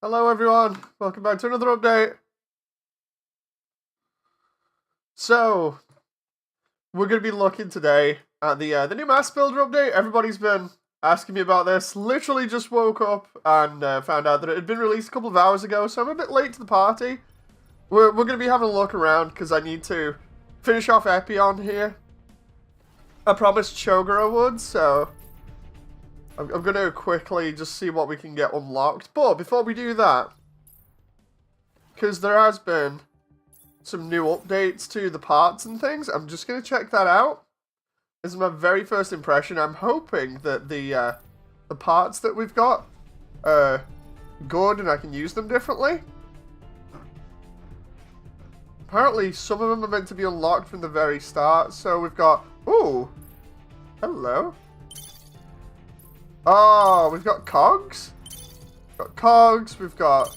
Hello everyone, welcome back to another update. So, we're going to be looking today at the new M.A.S.S builder update. Everybody's been asking me about this. Literally just woke up and found out that it had been released a couple of hours ago, so I'm a bit late to the party. We're going to be having a look around because I need to finish off Epion here. I promised Chogoro would, so I'm going to quickly just see what we can get unlocked. But before we do that, because there has been some new updates to the parts and things, I'm just going to check that out. This is my very first impression. I'm hoping that the parts that we've got are good and I can use them differently. Apparently, some of them are meant to be unlocked from the very start. So we've got... Ooh! Hello. Oh, we've got cogs. We've got cogs. We've got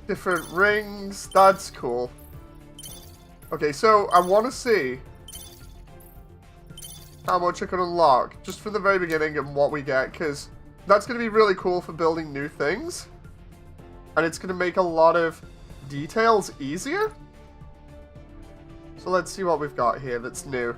different rings. That's cool. Okay, so I want to see how much I can unlock just from the very beginning and what we get, because that's going to be really cool for building new things. And it's going to make a lot of details easier. So let's see what we've got here that's new.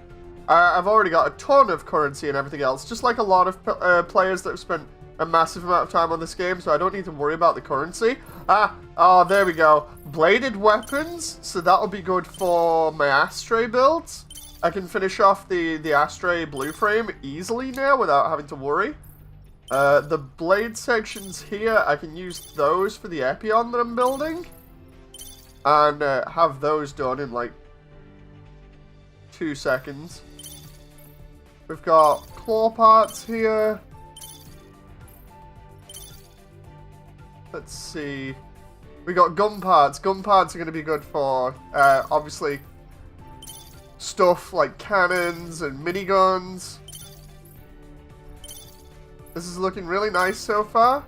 I've already got a ton of currency and everything else, just like a lot of players that have spent a massive amount of time on this game, so I don't need to worry about the currency. Oh, there we go. Bladed weapons, so that'll be good for my Astray builds. I can finish off the Astray blue frame easily now without having to worry. The blade sections here, I can use those for the Epion that I'm building. And have those done in like 2 seconds. We've got claw parts here. Let's see. We got gun parts. Gun parts are going to be good for, obviously, stuff like cannons and miniguns. This is looking really nice so far.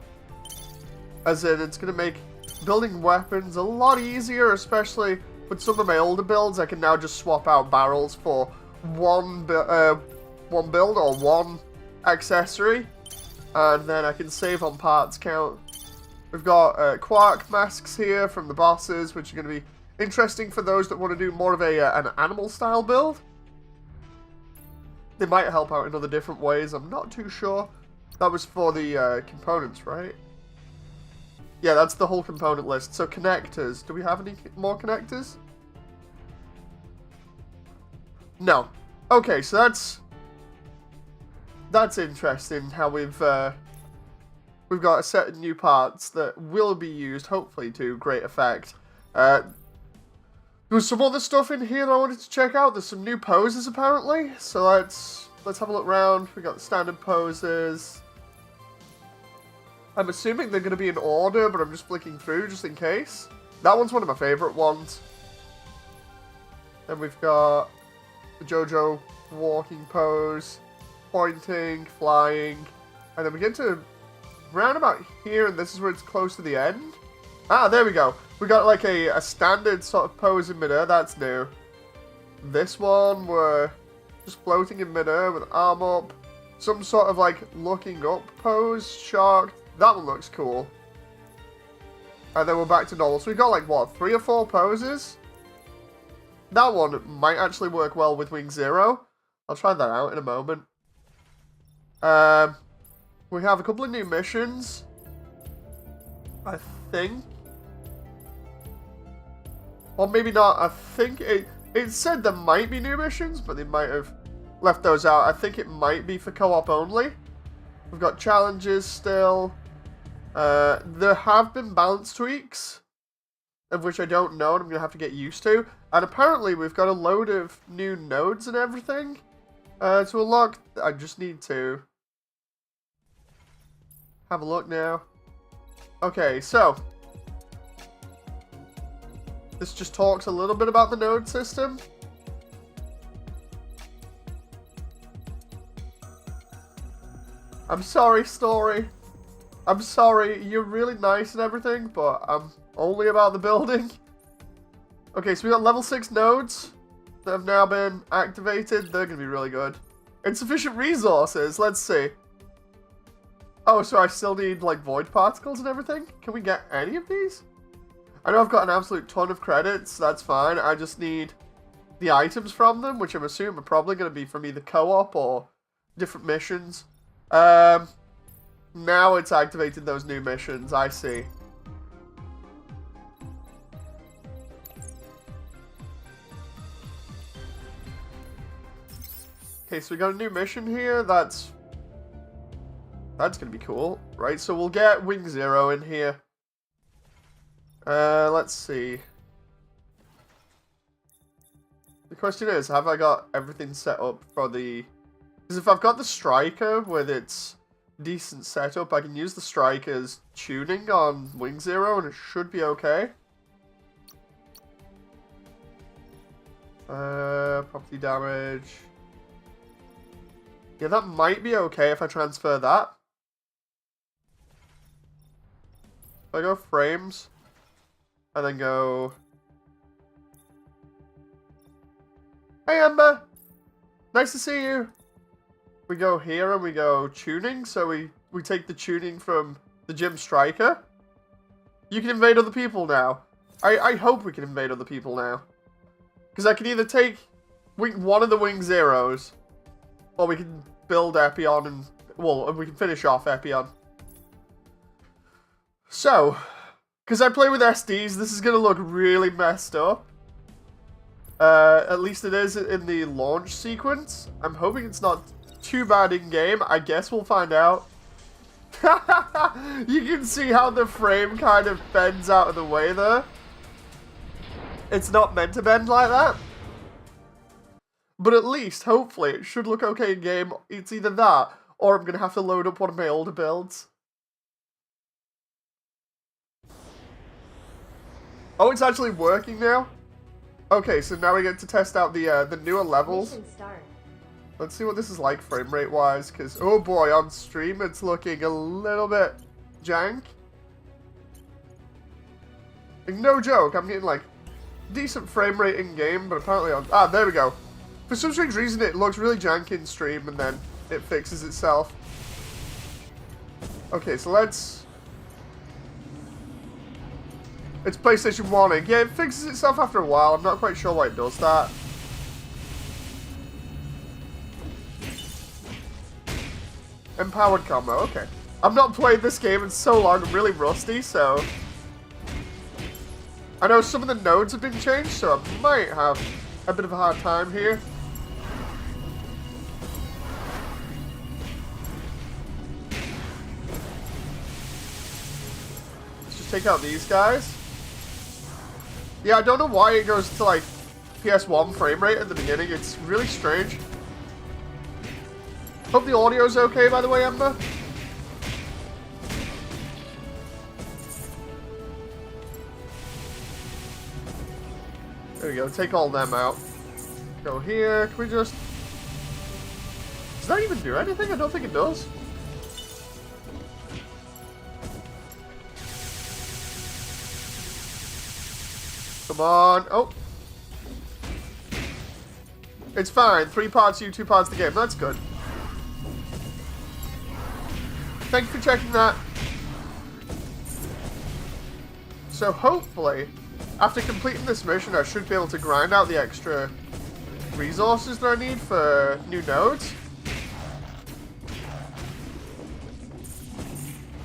As in, it's going to make building weapons a lot easier, especially with some of my older builds. I can now just swap out barrels for one build or one accessory. And then I can save on parts count. We've got quark masks here from the bosses, which are going to be interesting for those that want to do more of an animal-style build. They might help out in other different ways. I'm not too sure. That was for the components, right? Yeah, that's the whole component list. So connectors. Do we have any more connectors? No. Okay, so that's interesting how we've got a set of new parts that will be used, hopefully, to great effect. There's some other stuff in here that I wanted to check out. There's some new poses, apparently. So let's have a look around. We got the standard poses. I'm assuming they're going to be in order, but I'm just flicking through just in case. That one's one of my favorite ones. Then we've got the JoJo walking pose, pointing, flying, and then we get to round about here, and this is where it's close to the end. Ah, there we go. We got like a standard sort of pose in midair. That's new. This one, we're just floating in midair with arm up. Some sort of like looking up pose, shark. That one looks cool. And then we're back to normal. So we got like, what, 3 or 4 poses? That one might actually work well with Wing Zero. I'll try that out in a moment. We have a couple of new missions, I think. Or maybe not. I think it said there might be new missions, but they might have left those out. I think it might be for co-op only. We've got challenges still. There have been balance tweaks, of which I don't know, and I'm going to have to get used to. And apparently we've got a load of new nodes and everything to unlock. I just need to have a look now. Okay, so this just talks a little bit about the node system. I'm sorry, story. I'm sorry, you're really nice and everything, but I'm only about the building. Okay, so we got level 6 nodes that have now been activated. They're going to be really good. Insufficient resources, let's see. Oh, so I still need, like, void particles and everything? Can we get any of these? I know I've got an absolute ton of credits, that's fine. I just need the items from them, which I'm assuming are probably going to be from either co-op or different missions. Now it's activated those new missions, I see. Okay, so we got a new mission here. That's gonna be cool, right? So we'll get Wing Zero in here. Let's see. The question is, have I got everything set up for the... Because if I've got the Striker with its decent setup, I can use the Striker's tuning on Wing Zero and it should be okay. Property damage... Yeah, that might be okay if I transfer that. If I go frames, and then go... Hey, Ember! Nice to see you! We go here and we go tuning, so we take the tuning from the Gym Striker. You can invade other people now. I hope we can invade other people now. Because I can either take one of the Wing Zeros, or we can build Epion and... Well, we can finish off Epion. So, because I play with SDs, this is going to look really messed up. At least it is in the launch sequence. I'm hoping it's not too bad in-game. I guess we'll find out. You can see how the frame kind of bends out of the way there. It's not meant to bend like that. But at least, hopefully, it should look okay in game. It's either that, or I'm going to have to load up one of my older builds. Oh, it's actually working now? Okay, so now we get to test out the newer levels. Let's see what this is like frame rate wise, because, oh boy, on stream it's looking a little bit jank. Like, no joke, I'm getting like decent frame rate in game, but apparently on... Ah, there we go. For some strange reason, it looks really janky in stream, and then it fixes itself. Okay, so let's... It's PlayStation 1. Yeah, it fixes itself after a while. I'm not quite sure why it does that. Empowered combo, okay. I've not played this game in so long, I'm really rusty, so... I know some of the nodes have been changed, so I might have a bit of a hard time here. Take out these guys. Yeah, I don't know why it goes to like PS1 frame rate at the beginning. It's really strange. Hope the audio's okay, by the way, Ember. There we go. Take all them out. Go here. Can we just... Does that even do anything? I don't think it does. Come on. Oh. It's fine. 3 parts you, 2 parts the game. That's good. Thank you for checking that. So hopefully, after completing this mission, I should be able to grind out the extra resources that I need for new nodes.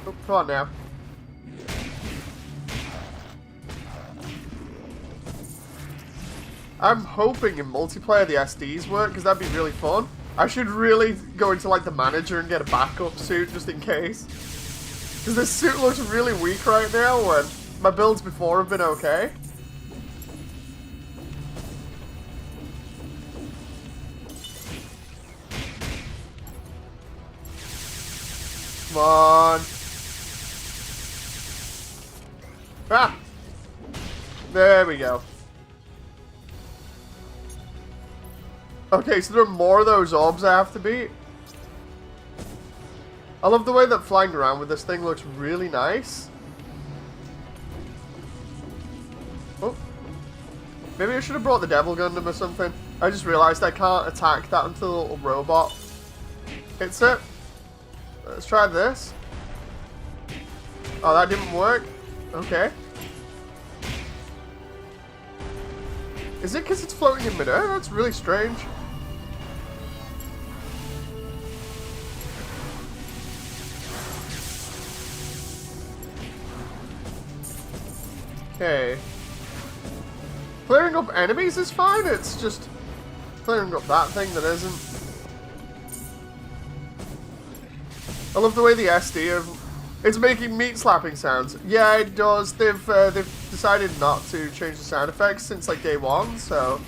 Oh, come on now. I'm hoping in multiplayer the SDs work, because that'd be really fun. I should really go into like the manager and get a backup suit just in case. Because this suit looks really weak right now when my builds before have been okay. Come on. Ah! There we go. Okay, so there are more of those orbs I have to beat. I love the way that flying around with this thing looks really nice. Oh. Maybe I should have brought the Devil Gundam or something. I just realized I can't attack that until the little robot hits it. Let's try this. Oh, that didn't work? Okay. Is it because it's floating in midair? That's really strange. Okay. Clearing up enemies is fine, it's just clearing up that thing that isn't. I love the way the SD of it's making meat slapping sounds. Yeah, it does. They've decided not to change the sound effects since like day one, so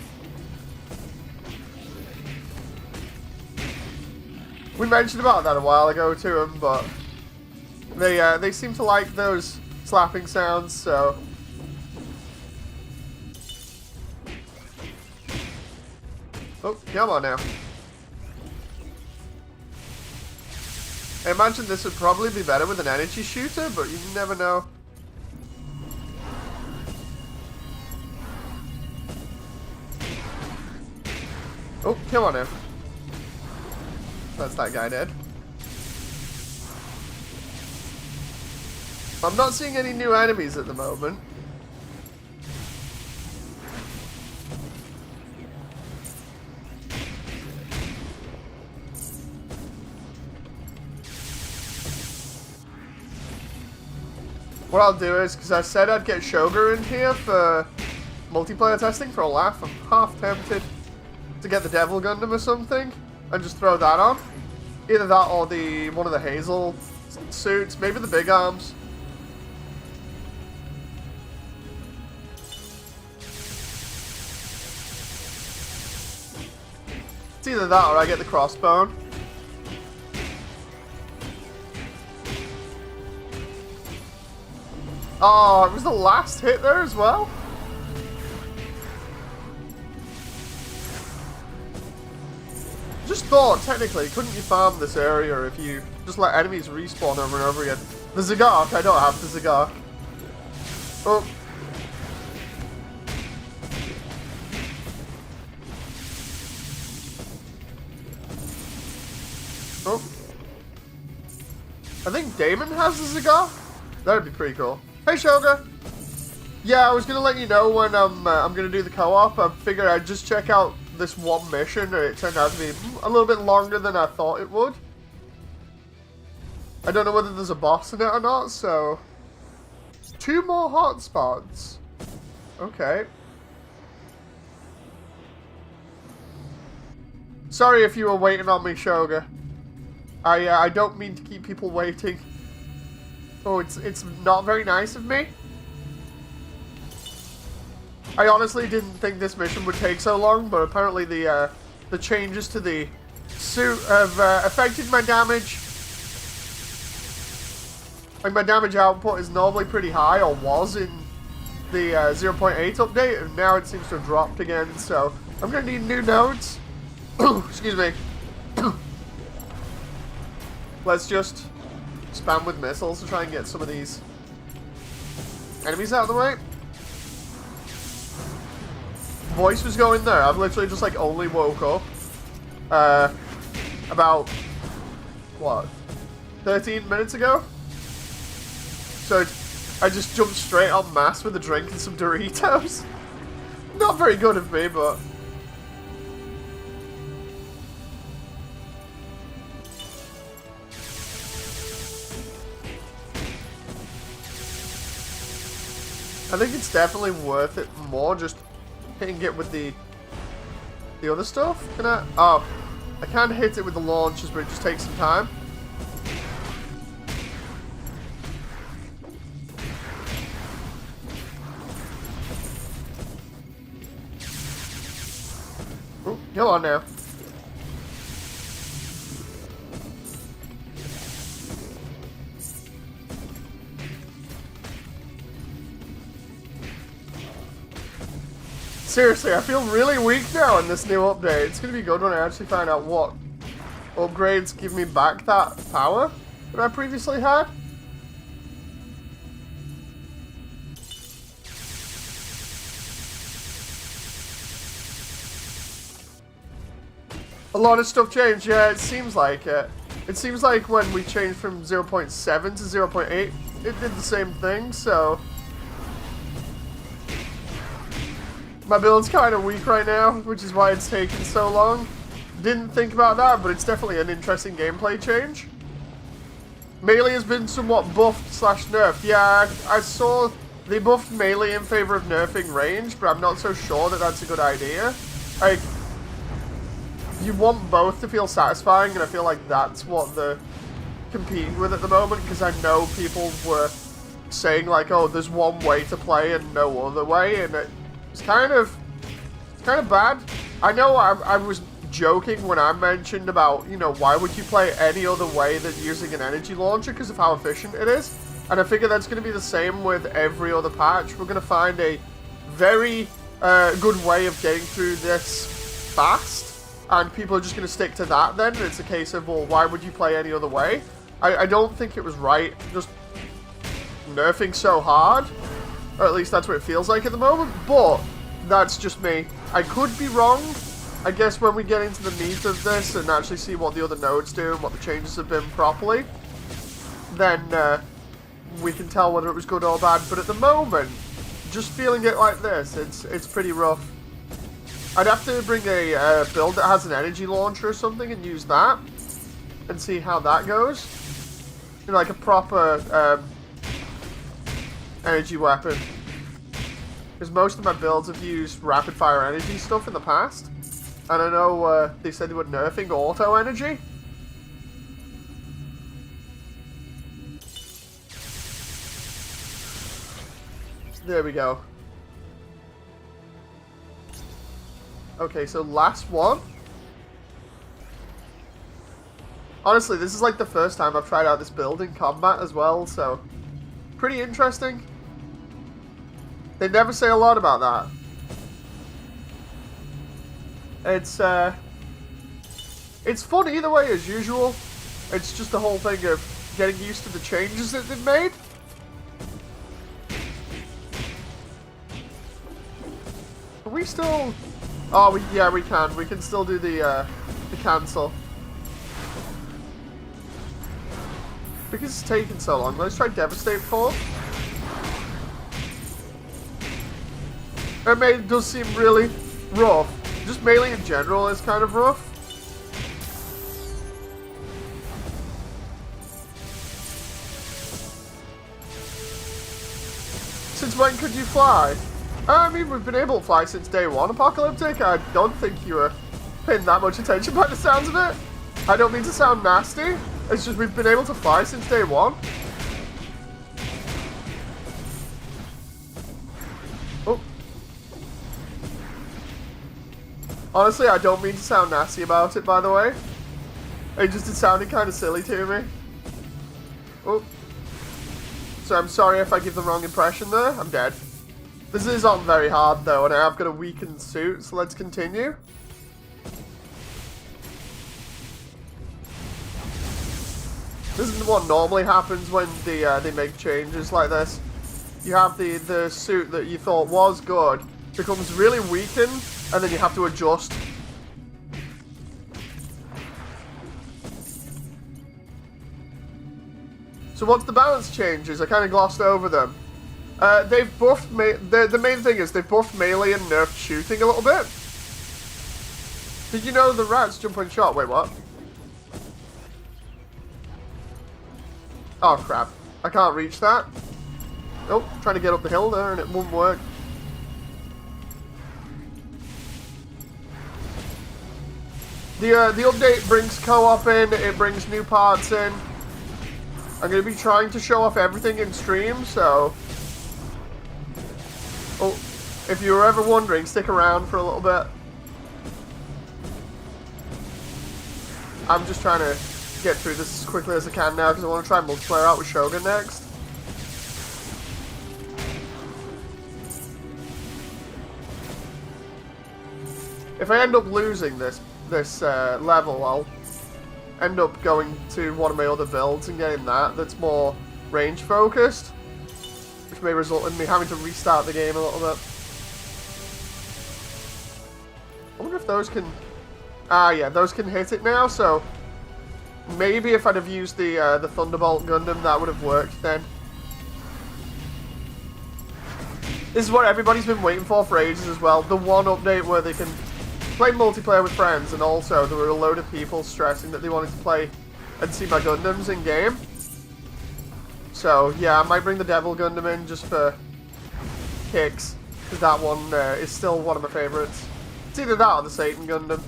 we mentioned about that a while ago to them, but they seem to like those slapping sounds, so. Oh, come on now. I imagine this would probably be better with an energy shooter, but you never know. Oh, come on now. That's that guy dead. I'm not seeing any new enemies at the moment. What I'll do is, because I said I'd get Shoga in here for multiplayer testing for a laugh, I'm half tempted to get the Devil Gundam or something and just throw that on. Either that or one of the Hazel suits, maybe the big arms. It's either that or I get the crossbone. Oh, it was the last hit there as well? Just thought, technically, couldn't you farm this area if you just let enemies respawn over and over again? The Zagark, I don't have the Zagark. Oh. Oh. I think Damon has the Zagark. That'd be pretty cool. Hey, Shoga! Yeah, I was gonna let you know when I'm gonna do the co-op. I figured I'd just check out this one mission, and it turned out to be a little bit longer than I thought it would. I don't know whether there's a boss in it or not, so 2 more hotspots. Okay. Sorry if you were waiting on me, Shoga. I don't mean to keep people waiting. Oh, it's not very nice of me. I honestly didn't think this mission would take so long, but apparently the changes to the suit have affected my damage. Like, my damage output is normally pretty high, or was in the 0.8 update, and now it seems to have dropped again, so I'm going to need new nodes. Excuse me. Let's just spam with missiles to try and get some of these enemies out of the way. Voice was going there. I've literally just like only woke up about what 13 minutes ago. So I just jumped straight on M.A.S.S with a drink and some Doritos. Not very good of me, but I think it's definitely worth it more just hitting it with the other stuff. Can I? Oh, I can't hit it with the launchers, but it just takes some time. Oh, come on now. Seriously, I feel really weak now in this new update. It's going to be good when I actually find out what upgrades give me back that power that I previously had. A lot of stuff changed, yeah, it seems like it. It seems like when we changed from 0.7 to 0.8, it did the same thing, so... My build's kind of weak right now, which is why it's taking so long. Didn't think about that, but it's definitely an interesting gameplay change. Melee has been somewhat buffed / nerfed. Yeah, I saw they buffed melee in favor of nerfing range, but I'm not so sure that that's a good idea. Like, you want both to feel satisfying, and I feel like that's what they're competing with at the moment, because I know people were saying, like, oh, there's one way to play and no other way, and it's kind of bad. I know I was joking when I mentioned about, you know, why would you play any other way than using an energy launcher because of how efficient it is, and I figure that's going to be the same with every other patch. We're going to find a very good way of getting through this fast, and people are just going to stick to that then, and it's a case of, well, why would you play any other way? I don't think it was right just nerfing so hard, or at least that's what it feels like at the moment, but that's just me. I could be wrong. I guess when we get into the meat of this and actually see what the other nodes do and what the changes have been properly, then we can tell whether it was good or bad. But at the moment, just feeling it like this, it's pretty rough. I'd have to bring a build that has an energy launcher or something and use that and see how that goes. You know, like a proper energy weapon. Because most of my builds have used rapid fire energy stuff in the past. And I know they said they were nerfing auto energy. There we go. Okay, so last one. Honestly, this is like the first time I've tried out this build in combat as well, so pretty interesting. They never say a lot about that. It's fun either way as usual. It's just the whole thing of getting used to the changes that they've made. Are we still... Oh, yeah, we can. We can still do the cancel. Because it's taking so long. Let's try Devastate 4. It does seem really rough. Just melee in general is kind of rough. Since when could you fly? I mean, we've been able to fly since day one, Apocalyptic. I don't think you were paying that much attention by the sounds of it. I don't mean to sound nasty. It's just we've been able to fly since day one. Oh. Honestly, I don't mean to sound nasty about it, by the way. It sounded kind of silly to me. Oh. So I'm sorry if I give the wrong impression there. I'm dead. This is on very hard, though, and I have got a weakened suit, so let's continue. This is what normally happens when they make changes like this. You have the suit that you thought was good becomes really weakened, and then you have to adjust. So what's the balance changes? I kind of glossed over them. They've buffed... The main thing is they've buffed melee and nerfed shooting a little bit. Did you know the rats jump on shot? Wait, what? Oh, crap. I can't reach that. Nope, trying to get up the hill there and it won't work. The update brings co-op in, it brings new parts in. I'm going to be trying to show off everything in stream, so... Oh, if you were ever wondering, stick around for a little bit. I'm just trying to get through this as quickly as I can now, because I want to try multiplayer out with Shogun next. If I end up losing this level, I'll end up going to one of my other builds and getting that's more range focused, which may result in me having to restart the game a little bit. I wonder if those can... Ah, yeah, those can hit it now, so Maybe if I'd have used the Thunderbolt Gundam, that would have worked then. This is what everybody's been waiting for ages as well. The one update where they can play multiplayer with friends, and also there were a load of people stressing that they wanted to play and see my Gundams in game. So yeah, I might bring the Devil Gundam in just for kicks, because that one is still one of my favorites. It's either that or the Satan Gundam.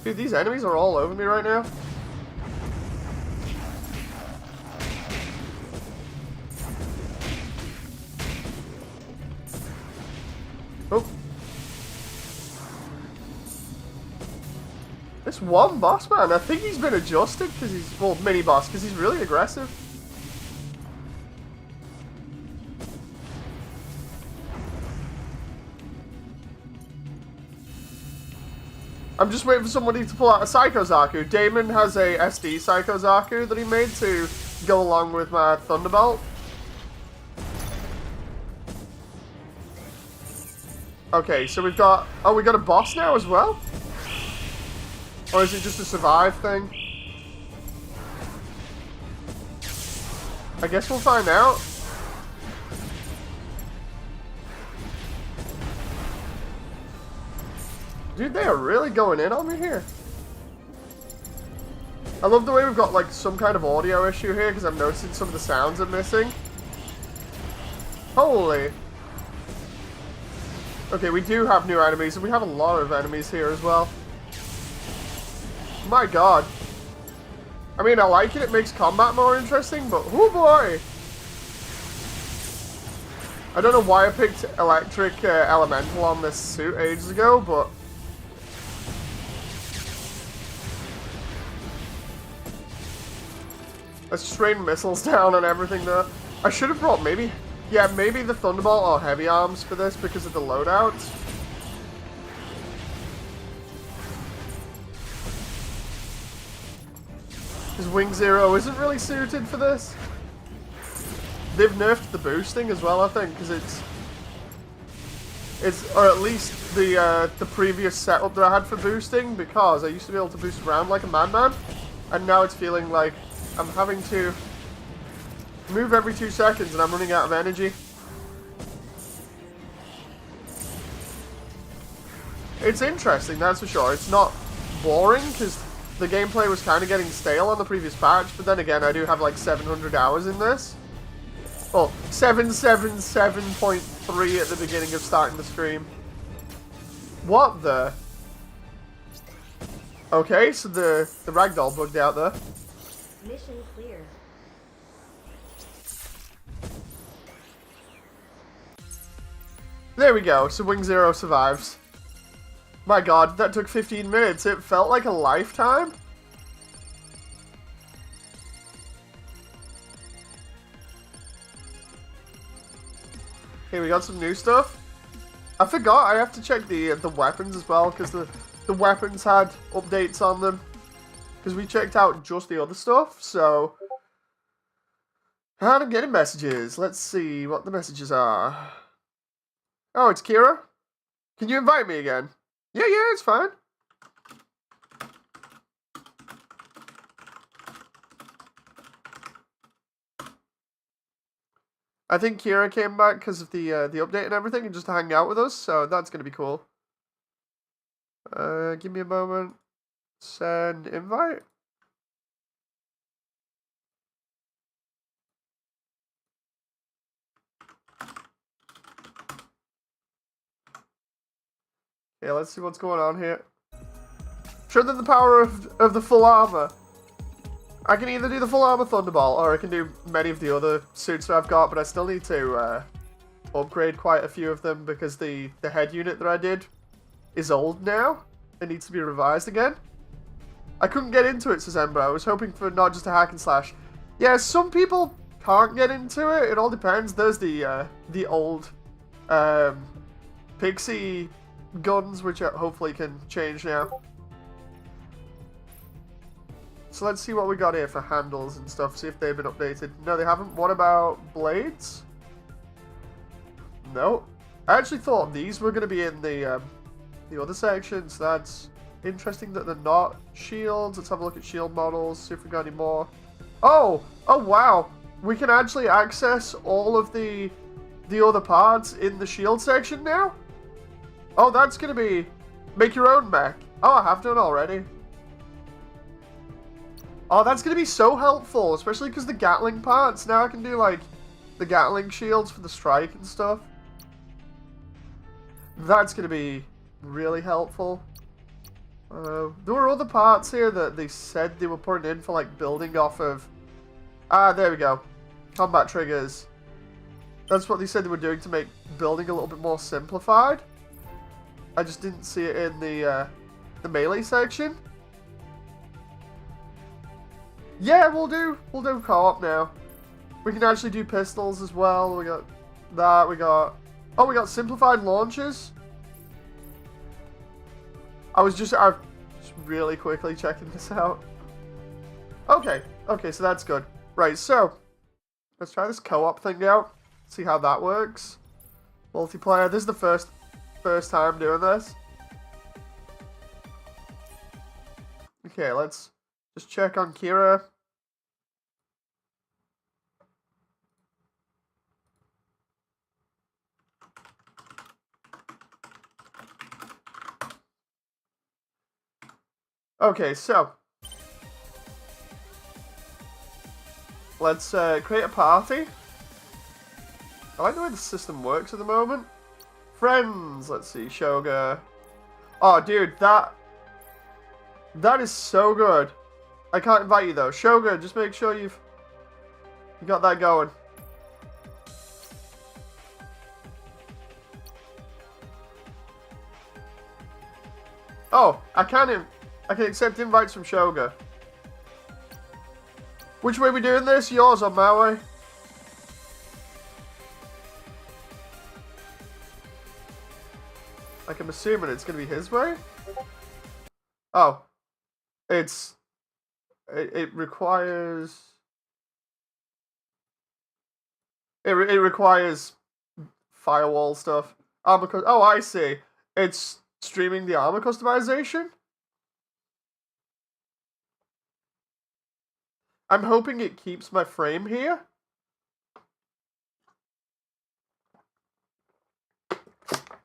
Dude, these enemies are all over me right now. Oh. This one boss man, I think he's been adjusted because he's, well, mini boss, because he's really aggressive. I'm just waiting for somebody to pull out a Psycho Zaku. Damon has a SD Psycho Zaku that he made to go along with my Thunderbolt. Okay, so we've got... Oh, we got a boss now as well? Or is it just a survive thing? I guess we'll find out. Dude, they are really going in on me here. I love the way we've got like some kind of audio issue here because I'm noticing some of the sounds are missing. Holy. Okay, we do have new enemies, and we have a lot of enemies here as well. My god. I mean, I like it. It makes combat more interesting, but oh boy. I don't know why I picked Electric Elemental on this suit ages ago, but... Let's just rain missiles down on everything there. I should have brought maybe... Yeah, maybe the Thunderbolt or Heavy Arms for this because of the loadouts. Because Wing Zero isn't really suited for this. They've nerfed the boosting as well, I think, because it's or at least the previous setup that I had for boosting, because I used to be able to boost around like a madman, and now it's feeling like I'm having to move every 2 seconds and I'm running out of energy. It's interesting, that's for sure. It's not boring, because the gameplay was kind of getting stale on the previous patch, but then again, I do have like 700 hours in this. Well, 777.3 at the beginning of starting the stream. What the? Okay, so the ragdoll bugged out there. Mission clear. There we go, so Wing Zero survives. My god, that took 15 minutes. It felt like a lifetime. Okay, we got some new stuff. I forgot I have to check the weapons as well, because the weapons had updates on them. Because we checked out just the other stuff, so... And I'm getting messages. Let's see what the messages are. Oh, it's Kira? Can you invite me again? Yeah, it's fine. I think Kira came back because of the update and everything, and just to hang out with us, so that's going to be cool. Give me a moment. Send invite. Yeah, let's see what's going on here. Show them the power of the full armor. I can either do the full armor Thunderbolt, or I can do many of the other suits that I've got, but I still need to upgrade quite a few of them because the head unit that I did is old now. It needs to be revised again. I couldn't get into it, says Ember. I was hoping for not just a hack and slash. Yeah, some people can't get into it. It all depends. There's the old Pixie guns, which hopefully can change now. So let's see what we got here for handles and stuff, see if they've been updated. No, they haven't. What about blades? No. I actually thought these were going to be in the the other sections. That's interesting that they're not shields. Let's have a look at shield models, see if we got any more. Oh wow. We can actually access all of the other parts in the shield section now. Oh, that's going to be make your own mech. Oh, I have done already. Oh, that's going to be so helpful, especially because the Gatling parts. Now I can do, like, the Gatling shields for the strike and stuff. That's going to be really helpful. There were other parts here that they said they were putting in for, like, building off of... Ah, there we go. Combat triggers. That's what they said they were doing to make building a little bit more simplified. I just didn't see it in the melee section. Yeah, we'll do co-op now. We can actually do pistols as well. We got that. We got simplified launches. I'm just really quickly checking this out. Okay, so that's good. Right, so let's try this co-op thing out. See how that works. Multiplayer. This is the first time doing this. Okay, let's just check on Kira. Okay, so let's create a party. I like the way the system works at the moment. Friends, let's see, Shoga. Oh, dude, that is so good. I can't invite you though. Shoga, just make sure you got that going. Oh, I can accept invites from Shoga. Which way are we doing this? Yours or my way? Like, I'm assuming it's going to be his way? Oh. It requires... It requires firewall stuff. Oh, I see. It's streaming the armor customization? I'm hoping it keeps my frame here.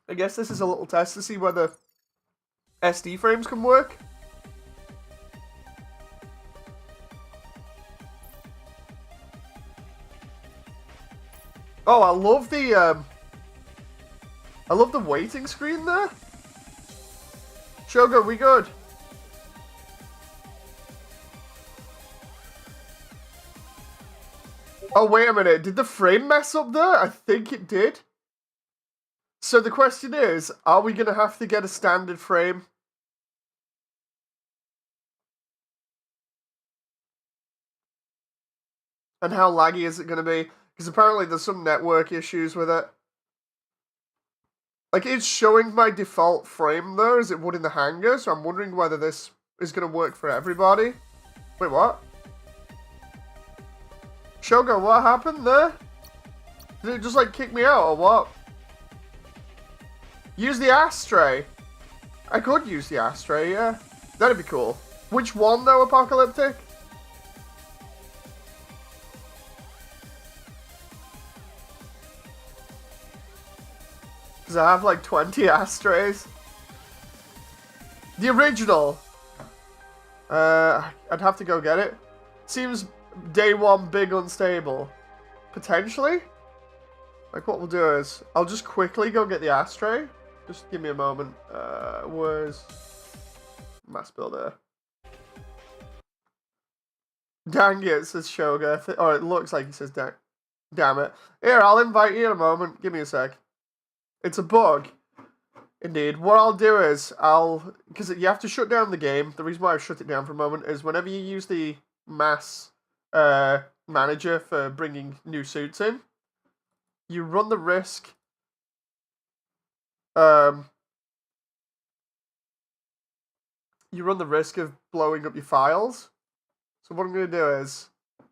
I guess this is a little test to see whether SD frames can work. Oh, I love the waiting screen there. Shoga, we good? Oh, wait a minute. Did the frame mess up there? I think it did. So the question is, are we going to have to get a standard frame? And how laggy is it going to be? Because apparently there's some network issues with it. Like, it's showing my default frame, though, as it would in the hangar, so I'm wondering whether this is going to work for everybody. Wait, what? Shoga, what happened there? Did it just, like, kick me out, or what? Use the ashtray. I could use the ashtray, yeah. That'd be cool. Which one, though, Apocalyptic? Because I have, like, 20 ashtrays. The original. I'd have to go get it. Seems day one big unstable. Potentially? Like, what we'll do is, I'll just quickly go get the ashtray. Just give me a moment. Where's mass builder? Dang it, says Shoga. Oh, it looks like he says damn it. Here, I'll invite you in a moment. Give me a sec. It's a bug. Indeed. What I'll do is, because you have to shut down the game. The reason why I've shut it down for a moment is whenever you use the M.A.S.S manager for bringing new suits in, you run the risk of blowing up your files. So what I'm going to do is,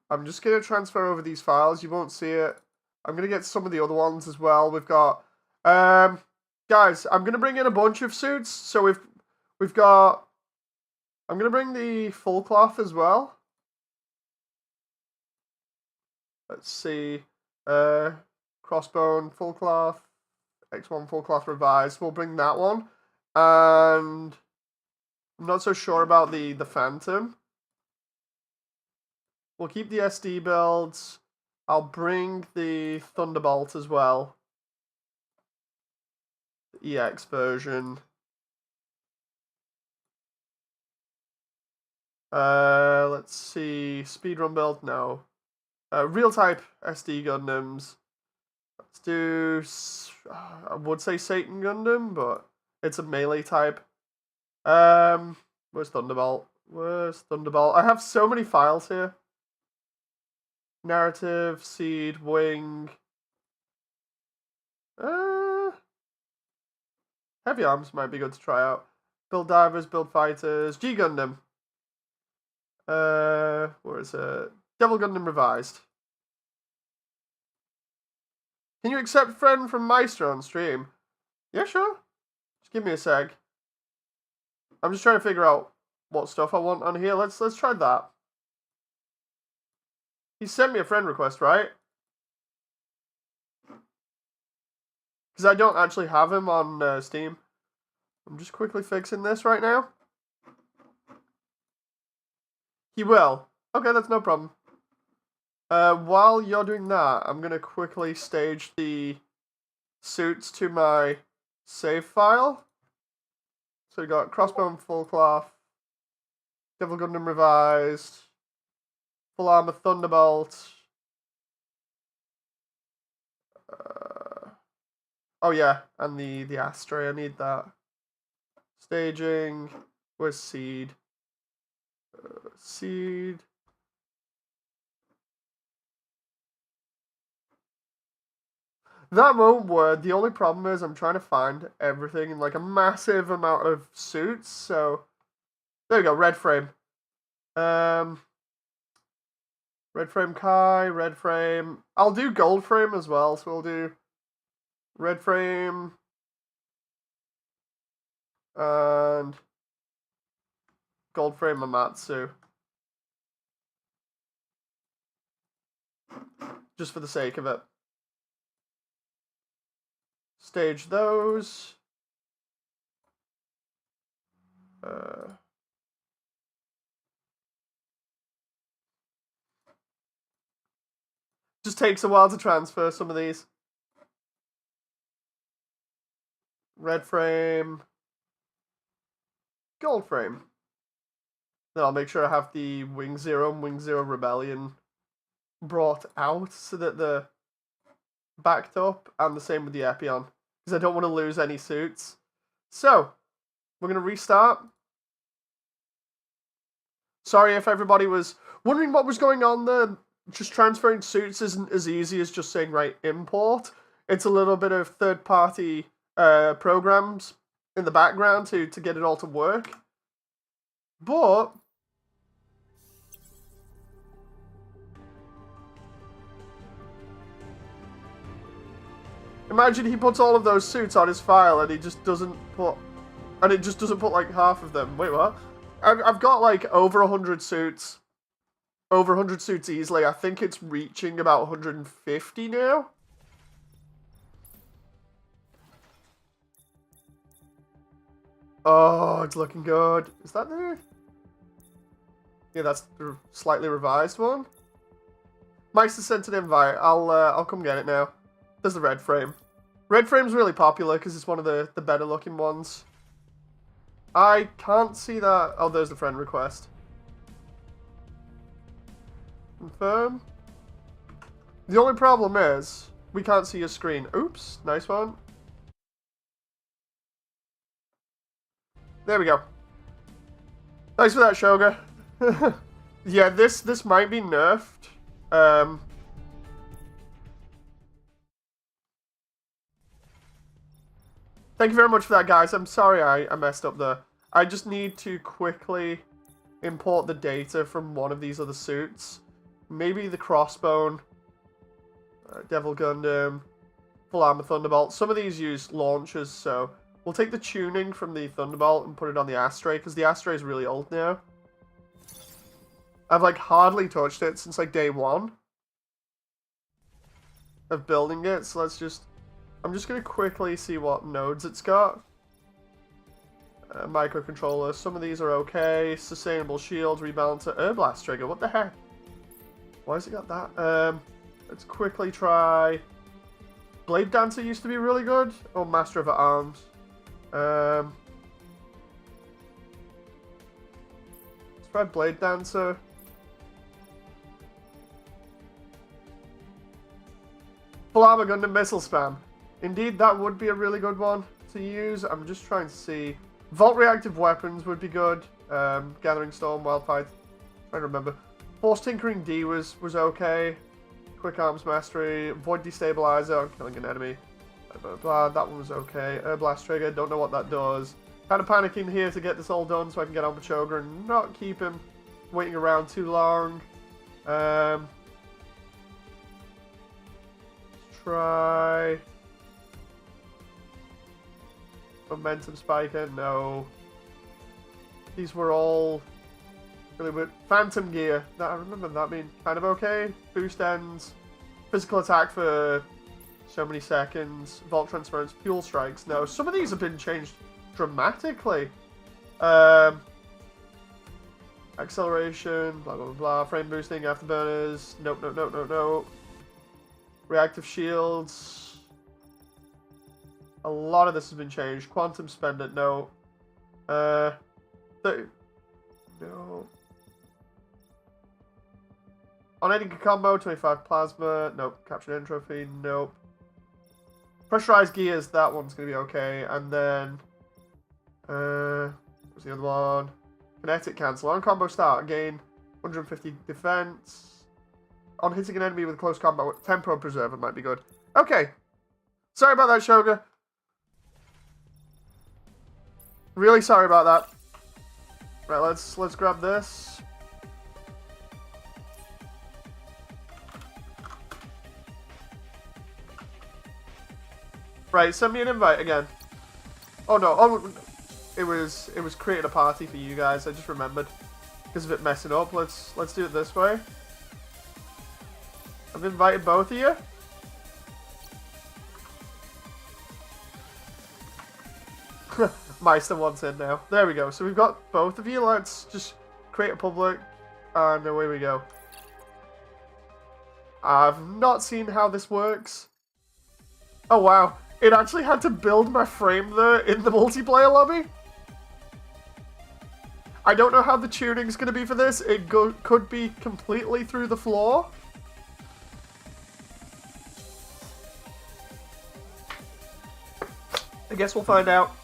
I'm just going to transfer over these files. You won't see it. I'm going to get some of the other ones as well. We've got, Guys, I'm gonna bring in a bunch of suits. So we've got. I'm gonna bring the full cloth as well. Let's see. Crossbone full cloth. X1 full cloth revised. We'll bring that one. And I'm not so sure about the Phantom. We'll keep the SD builds. I'll bring the Thunderbolt as well. The EX version. Let's see. Speedrun build? No. Real type SD Gundams. Let's do. I would say Satan Gundam, but it's a melee type. Where's Thunderbolt? Where's Thunderbolt? I have so many files here. Narrative, Seed, Wing. Heavy Arms might be good to try out. Build Divers, Build Fighters, G Gundam. Where is it? Devil Gundam Revised. Can you accept friend from Maestro on stream? Yeah, sure. Just give me a sec. I'm just trying to figure out what stuff I want on here. Let's try that. He sent me a friend request, right? Because I don't actually have him on Steam. I'm just quickly fixing this right now. He will. Okay, that's no problem. While you're doing that, I'm going to quickly stage the suits to my save file. So we got Crossbone Full Cloth, Devil Gundam Revised, Full Armor Thunderbolt. Oh yeah, and the Astray, I need that. Staging, where's Seed? Seed. That moment where the only problem is I'm trying to find everything in like a massive amount of suits, so there we go, red frame. Red frame Kai, red frame. I'll do gold frame as well, so we'll do red frame and gold frame Amatsu. Just for the sake of it. Stage those. Just takes a while to transfer some of these. Red frame. Gold frame. Then I'll make sure I have the Wing Zero and Wing Zero Rebellion brought out so that they're backed up, and the same with the Epion, because I don't want to lose any suits. So, we're going to restart. Sorry if everybody was wondering what was going on there. Just transferring suits isn't as easy as just saying, right, import. It's a little bit of third-party programs in the background to get it all to work. But imagine he puts all of those suits on his file and he just doesn't put, and it just doesn't put like half of them. Wait, what? I've got like over 100 suits. Over 100 suits easily. I think it's reaching about 150 now. Oh, it's looking good. Is that there? Yeah, that's the slightly revised one. M.A.S.S has sent an invite. I'll come get it now. There's the red frame. Red frame's really popular because it's one of the better looking ones. I can't see that. Oh, there's the friend request. Confirm. The only problem is we can't see your screen. Oops, nice one. There we go. Thanks for that, Shoga. Yeah, this might be nerfed. Thank you very much for that, guys. I'm sorry I messed up there. I just need to quickly import the data from one of these other suits. Maybe the Crossbone. Devil Gundam. full armor Thunderbolt. Some of these use launchers, so we'll take the tuning from the Thunderbolt and put it on the Astray, because the Astray is really old now. I've, like, hardly touched it since, like, day 1 of building it, so let's just... I'm just going to quickly see what nodes it's got. Microcontroller, some of these are okay. Sustainable shield, rebalancer, blast trigger, what the heck? Why has it got that? Let's quickly try... Blade Dancer used to be really good, or Master of Arms. Let's try Blade Dancer. Full Armor Gundam Missile Spam. Indeed, that would be a really good one to use. I'm just trying to see. Vault Reactive Weapons would be good. Gathering Storm, Wildfire. Trying to remember. Force Tinkering D was okay. Quick Arms Mastery. Void Destabilizer. I'm killing an enemy. Blah, blah, blah. That one was okay. Blast Trigger. Don't know what that does. Kind of panicking here to get this all done so I can get on with Choga and not keep him waiting around too long. Try... Momentum Spiker, no. These were all really weird. Phantom Gear, I remember that being kind of okay. Boost ends, physical attack for so many seconds, Vault Transference, Fuel Strikes, no. Some of these have been changed dramatically. Acceleration, blah blah blah, frame boosting, afterburners, nope, nope, nope, nope, nope. Reactive shields. A lot of this has been changed. Quantum Spendent, no. No. On-ending combo, 25 plasma, nope. Captured entropy, nope. Pressurized gears, that one's gonna be okay. And then, what's the other one? Kinetic cancel. On combo start, gain 150 defense. On hitting an enemy with close combat, tempo preserver might be good. Okay. Sorry about that, Shoga. Really sorry about that. Right, let's grab this. Right, send me an invite again. Oh no, oh, it was creating a party for you guys. I just remembered because of it messing up. Let's do it this way. I've invited both of you. M.A.S.S wants in now. There we go. So we've got both of you. Let's just create a public. And away we go. I've not seen how this works. Oh wow. It actually had to build my frame there in the multiplayer lobby. I don't know how the tuning's going to be for this. It could be completely through the floor. I guess we'll find out.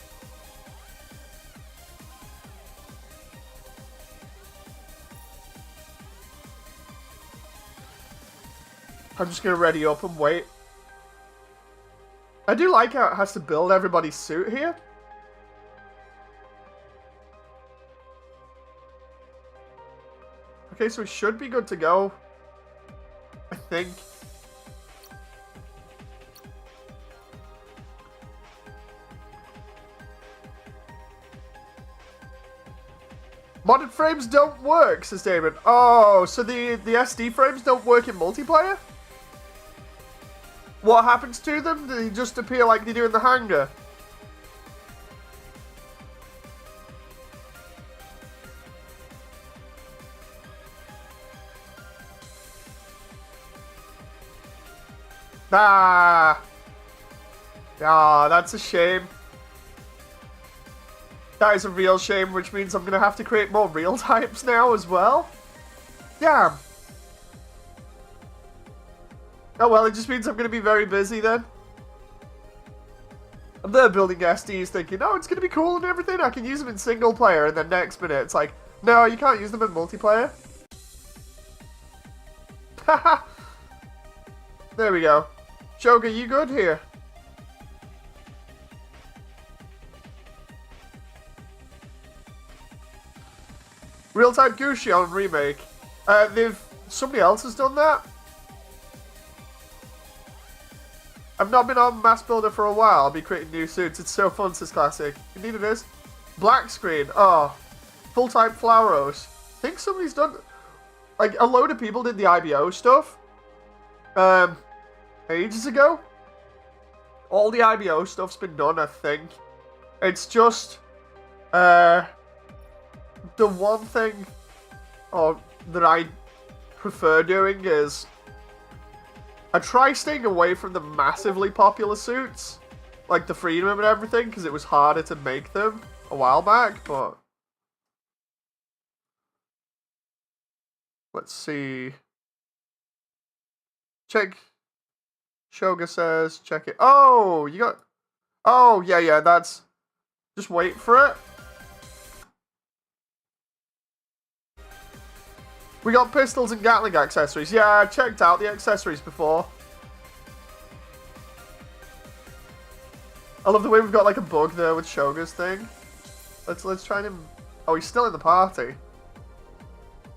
I'm just going to ready up and wait. I do like how it has to build everybody's suit here. Okay, so we should be good to go. I think. Modded frames don't work, says David. Oh, so the SD frames don't work in multiplayer? What happens to them? Do they just appear like they do in the hangar? Ah, that's a shame. That is a real shame, which means I'm going to have to create more real types now as well. Damn. Oh well, it just means I'm going to be very busy then. I'm there building SDs thinking, oh, it's going to be cool and everything. I can use them in single player. And then next minute, it's like, no, you can't use them in multiplayer. Haha. There we go. Shoga, you good here? Real-time Guxion remake. Somebody else has done that. I've not been on Mass Builder for a while. I'll be creating new suits. It's so fun, says Classic. Indeed it is. Black screen. Oh. Full-type Flowros. I think somebody's done... Like, a load of people did the IBO stuff. Ages ago. All the IBO stuff's been done, I think. It's just... the one thing... that I prefer doing is... I try staying away from the massively popular suits. Like the Freedom and everything, because it was harder to make them a while back, but... Let's see. Check. Shoga says, check it. Oh, you got... Oh, yeah, that's... Just wait for it. We got pistols and Gatling accessories. Yeah, I checked out the accessories before. I love the way we've got like a bug there with Shoga's thing. Let's try him. Oh, he's still in the party.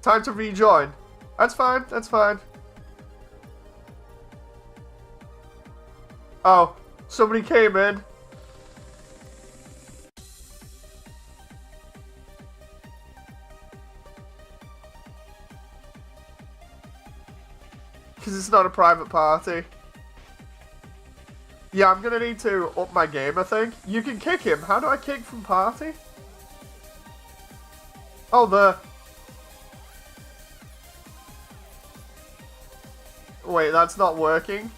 Time to rejoin. That's fine, that's fine. Oh, somebody came in. Because it's not a private party. Yeah, I'm gonna need to up my game, I think. You can kick him. How do I kick from party? Oh, Wait, that's not working.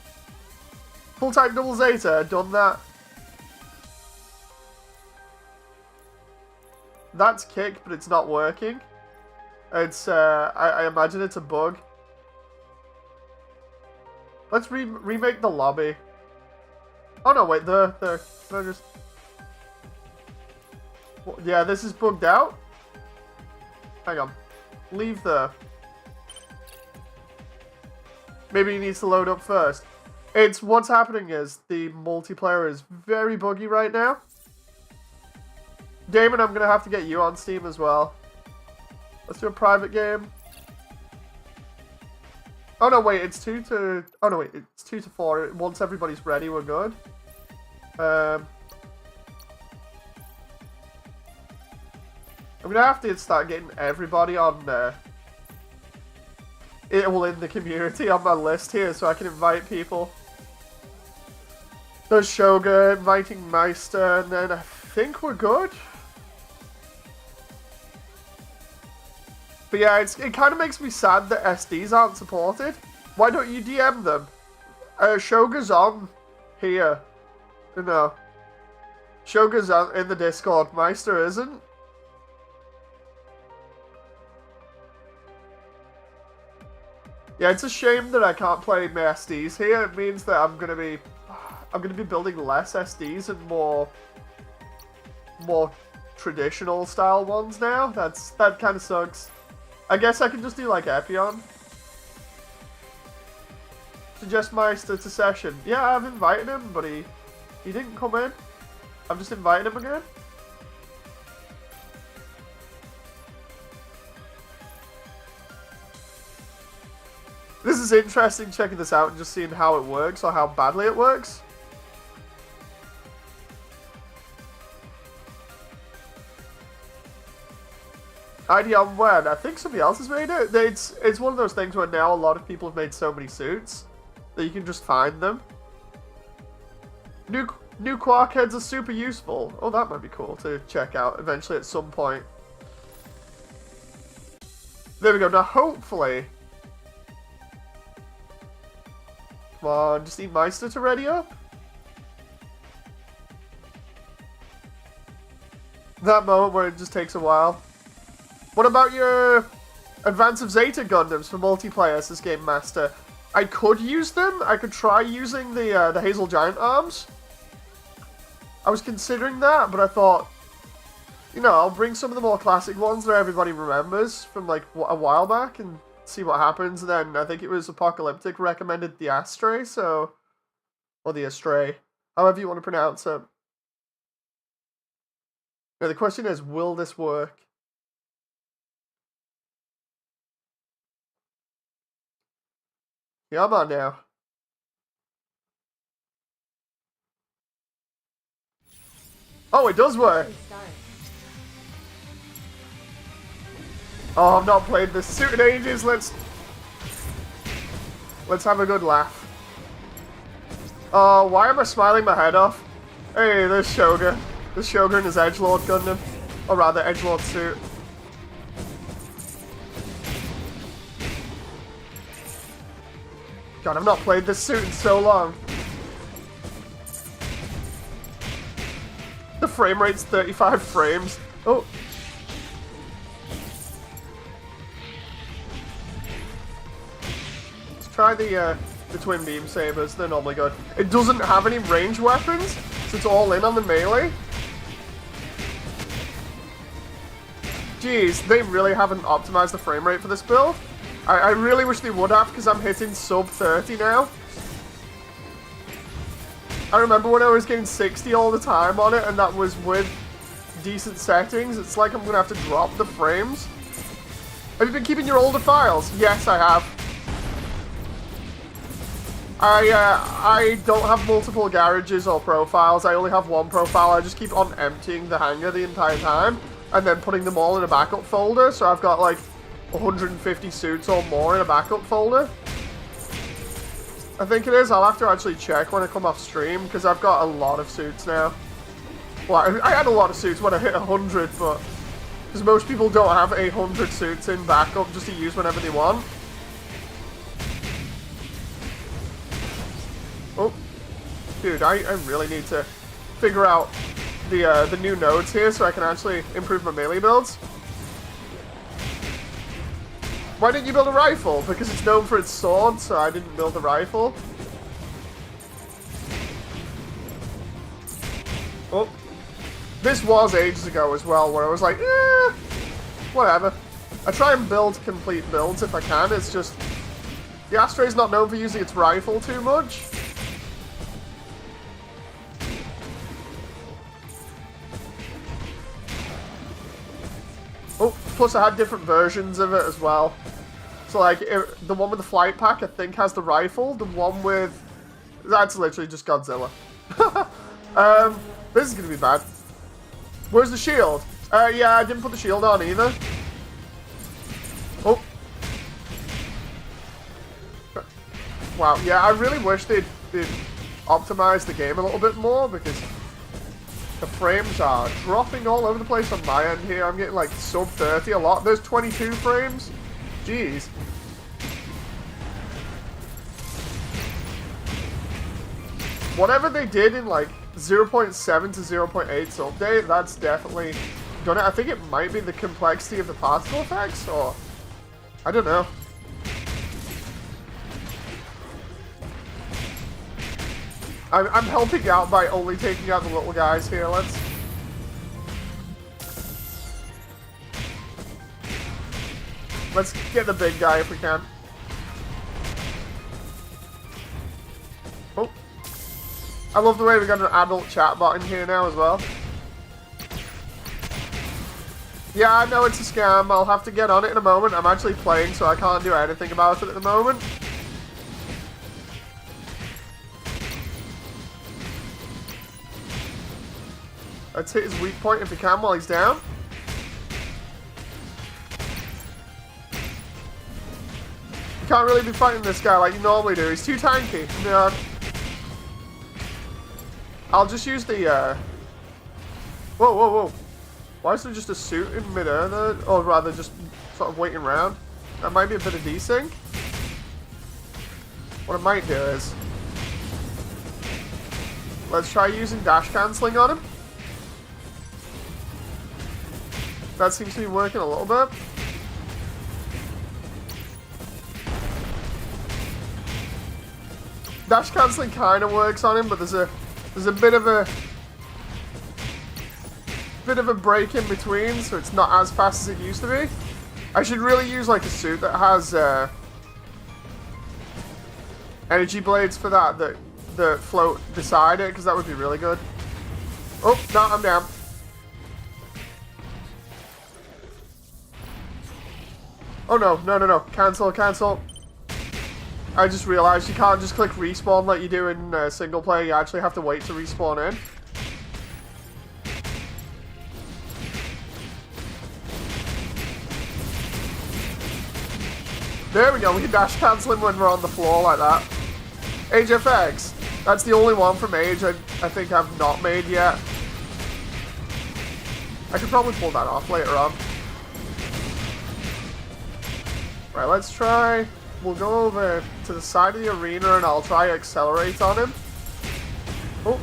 Full type double Zeta, done that. That's kick, but it's not working. It's, I imagine it's a bug. Let's remake the lobby. Oh no, wait, can I just... Yeah, this is bugged out. Hang on. Leave the... Maybe he needs to load up first. What's happening is the multiplayer is very buggy right now. Damon, I'm gonna have to get you on Steam as well. Let's do a private game. Oh no, wait, it's 2 to... Oh no, wait, it's 2 to 4. Once everybody's ready, we're good. I'm gonna have to start getting everybody on in the community on my list here so I can invite people. There's Shoga, inviting M.A.S.S, and then I think we're good. But yeah, it kind of makes me sad that SDs aren't supported. Why don't you DM them? Shoga's on here. No. Shoga's on in the Discord. M.A.S.S isn't. Yeah, it's a shame that I can't play my SDs here. It means that I'm gonna be building less SDs and more traditional style ones now. That kind of sucks. I guess I can just do like Epion. Suggest M.A.S.S to session. Yeah, I've invited him, but he didn't come in. I'm just inviting him again. This is interesting, checking this out and just seeing how it works or how badly it works. ID on when? I think somebody else has made it. It's one of those things where now a lot of people have made so many suits that you can just find them. New Quark heads are super useful. Oh, that might be cool to check out eventually at some point. There we go. Now, hopefully... Come on, just need M.A.S.S to ready up. That moment where it just takes a while. What about your Advance of Zeta Gundams for multiplayer, says Game Master? I could use them. I could try using the Hazel Giant arms. I was considering that, but I thought, you know, I'll bring some of the more classic ones that everybody remembers from like a while back and see what happens. And then I think it was Apocalyptic recommended the Astray, so... Or the Astray. However you want to pronounce it. Now the question is, will this work? Yeah, I'm on now. Oh, it does work. Mission start. Oh, I've not played this suit in ages. Let's have a good laugh. Oh, why am I smiling my head off? Hey, there's Shogun. There's Shogun is Edgelord Gundam. Or rather, Edgelord suit. God, I've not played this suit in so long. The frame rate's 35 frames. Oh. Let's try the twin beam sabers. They're normally good. It doesn't have any range weapons, so it's all in on the melee. Jeez, they really haven't optimized the frame rate for this build. I really wish they would have, because I'm hitting sub 30 now. I remember when I was getting 60 all the time on it, and that was with decent settings. It's like I'm going to have to drop the frames. Have you been keeping your older files? Yes, I have. I don't have multiple garages or profiles. I only have one profile. I just keep on emptying the hangar the entire time, and then putting them all in a backup folder. So I've got like 150 suits or more in a backup folder. I think it is. I'll have to actually check when I come off stream, because I've got a lot of suits now. Well, I had a lot of suits when I hit 100, but because most people don't have 800 suits in backup just to use whenever they want. Oh, dude, I really need to figure out the new nodes here so I can actually improve my melee builds. Why didn't you build a rifle? Because it's known for its sword, so I didn't build a rifle. Oh. This was ages ago as well, where I was like, whatever. I try and build complete builds if I can, it's just... The Astray's not known for using its rifle too much. Oh, plus I had different versions of it as well. So like, the one with the flight pack I think has the rifle. The one with... That's literally just Godzilla. This is going to be bad. Where's the shield? Yeah, I didn't put the shield on either. Oh. Wow, yeah, I really wish they'd optimize the game a little bit more, because the frames are dropping all over the place on my end here. I'm getting like sub 30 a lot. There's 22 frames. Jeez. Whatever they did in like 0.7 to 0.8 update, that's definitely done it. I think it might be the complexity of the particle effects, or I don't know. I'm helping out by only taking out the little guys here. Let's get the big guy if we can. Oh. I love the way we got an adult chat bot in here now as well. Yeah, I know it's a scam. I'll have to get on it in a moment. I'm actually playing, so I can't do anything about it at the moment. Let's hit his weak point if we can while he's down. You can't really be fighting this guy like you normally do. He's too tanky. Yeah. I'll just use the, Whoa, whoa, whoa. Why is there just a suit in mid-air there? Or rather, just sort of waiting around. That might be a bit of desync. What I might do is... Let's try using dash cancelling on him. That seems to be working a little bit. Dash cancelling kind of works on him, but there's a bit of a break in between, so it's not as fast as it used to be. I should really use like a suit that has energy blades for that float beside it, because that would be really good. Oh, no, I'm down. Oh no, no, no, no. Cancel, cancel. I just realized you can't just click respawn like you do in single player. You actually have to wait to respawn in. There we go, we can dash cancel him when we're on the floor like that. Age FX. That's the only one from Age I think I've not made yet. I could probably pull that off later on. Right, let's try... We'll go over to the side of the arena and I'll try accelerate on him. Oh.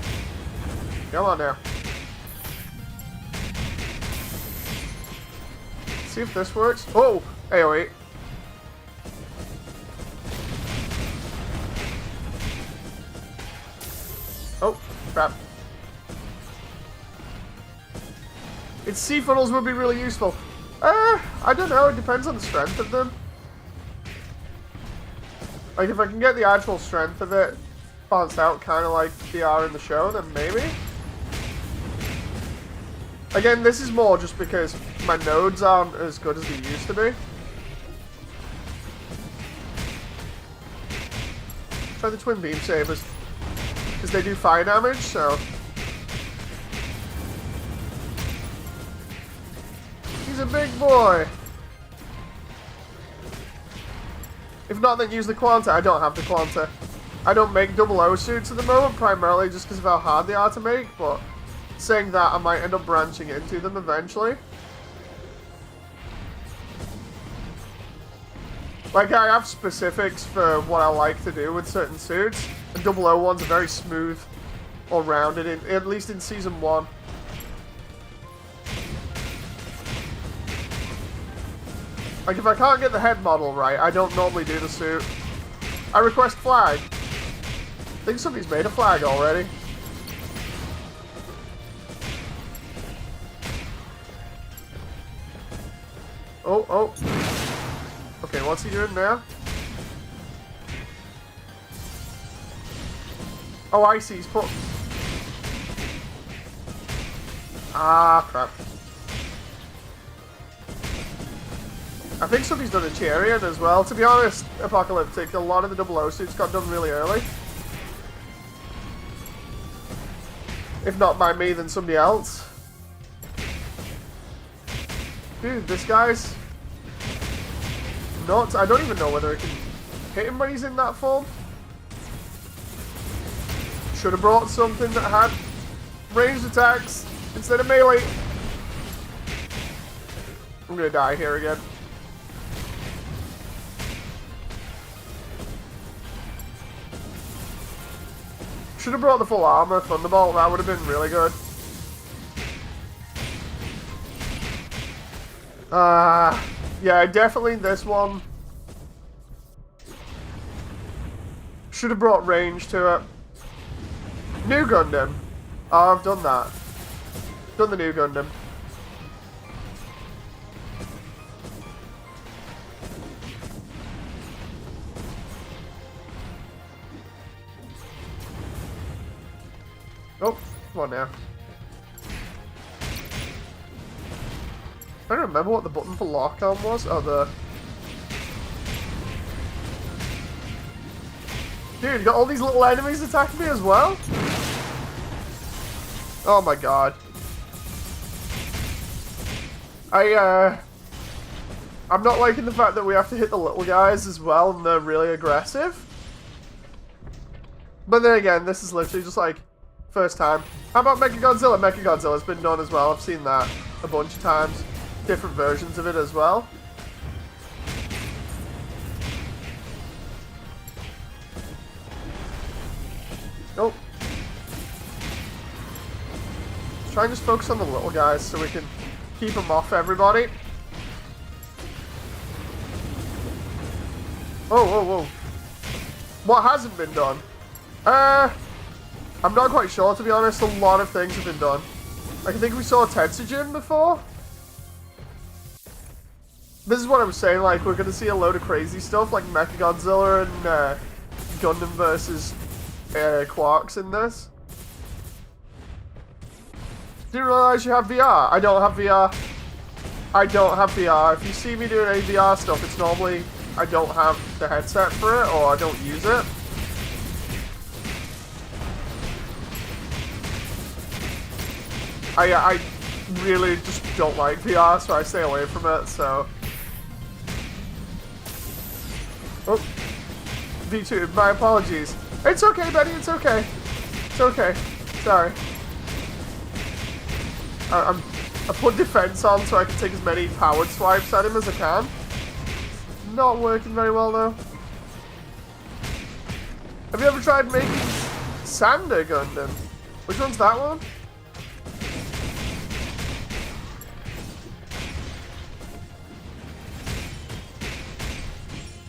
Come on now. See if this works. Oh! AoE. Oh, crap. Its sea funnels would be really useful. I don't know, it depends on the strength of them. Like, if I can get the actual strength of it balanced out kind of like they are in the show, then maybe. Again, this is more just because my nodes aren't as good as they used to be. Try the twin beam sabers. Because they do fire damage, so... He's a big boy! If not, then use the Quanta. I don't have the Quanta. I don't make 00 suits at the moment, primarily just because of how hard they are to make, but saying that, I might end up branching into them eventually. Like, I have specifics for what I like to do with certain suits, and 00 ones are very smooth or rounded, at least in Season 1. Like, if I can't get the head model right, I don't normally do the suit. I request flag. I think somebody's made a flag already. Oh, oh. Okay, what's he doing now? Oh, I see. He's put... Ah, crap. I think somebody's done a chariot as well. To be honest, Apocalyptic, a lot of the 00 suits got done really early. If not by me, then somebody else. Dude, this guy's nuts. I don't even know whether I can hit him when he's in that form. Should have brought something that had ranged attacks instead of melee. I'm gonna die here again. Should have brought the full armor Thunderbolt, that would have been really good. Yeah, definitely this one. Should have brought range to it. New Gundam. Oh, I've done that. Done the new Gundam. Oh, come on now. I don't remember what the button for lock-on was. Oh, the... Dude, you got all these little enemies attacking me as well? Oh my god. I'm not liking the fact that we have to hit the little guys as well, and they're really aggressive. But then again, this is literally just like, first time. How about Mechagodzilla? Mechagodzilla's been done as well. I've seen that a bunch of times. Different versions of it as well. Nope. Let's try and just focus on the little guys so we can keep them off everybody. Oh, whoa, whoa. What hasn't been done? I'm not quite sure, to be honest. A lot of things have been done. Like, I think we saw Tetsujin before. This is what I was saying, like, we're going to see a load of crazy stuff, like Mechagodzilla and Gundam versus Quarks in this. Didn't realize you have VR. I don't have VR. I don't have VR. If you see me doing any VR stuff, it's normally I don't have the headset for it, or I don't use it. I really just don't like VR, so I stay away from it, so... Oh, Vtuber, my apologies. It's okay, Betty, it's okay. It's okay. Sorry. I put defense on so I can take as many powered swipes at him as I can. Not working very well, though. Have you ever tried making Sander Gundam? Which one's that one?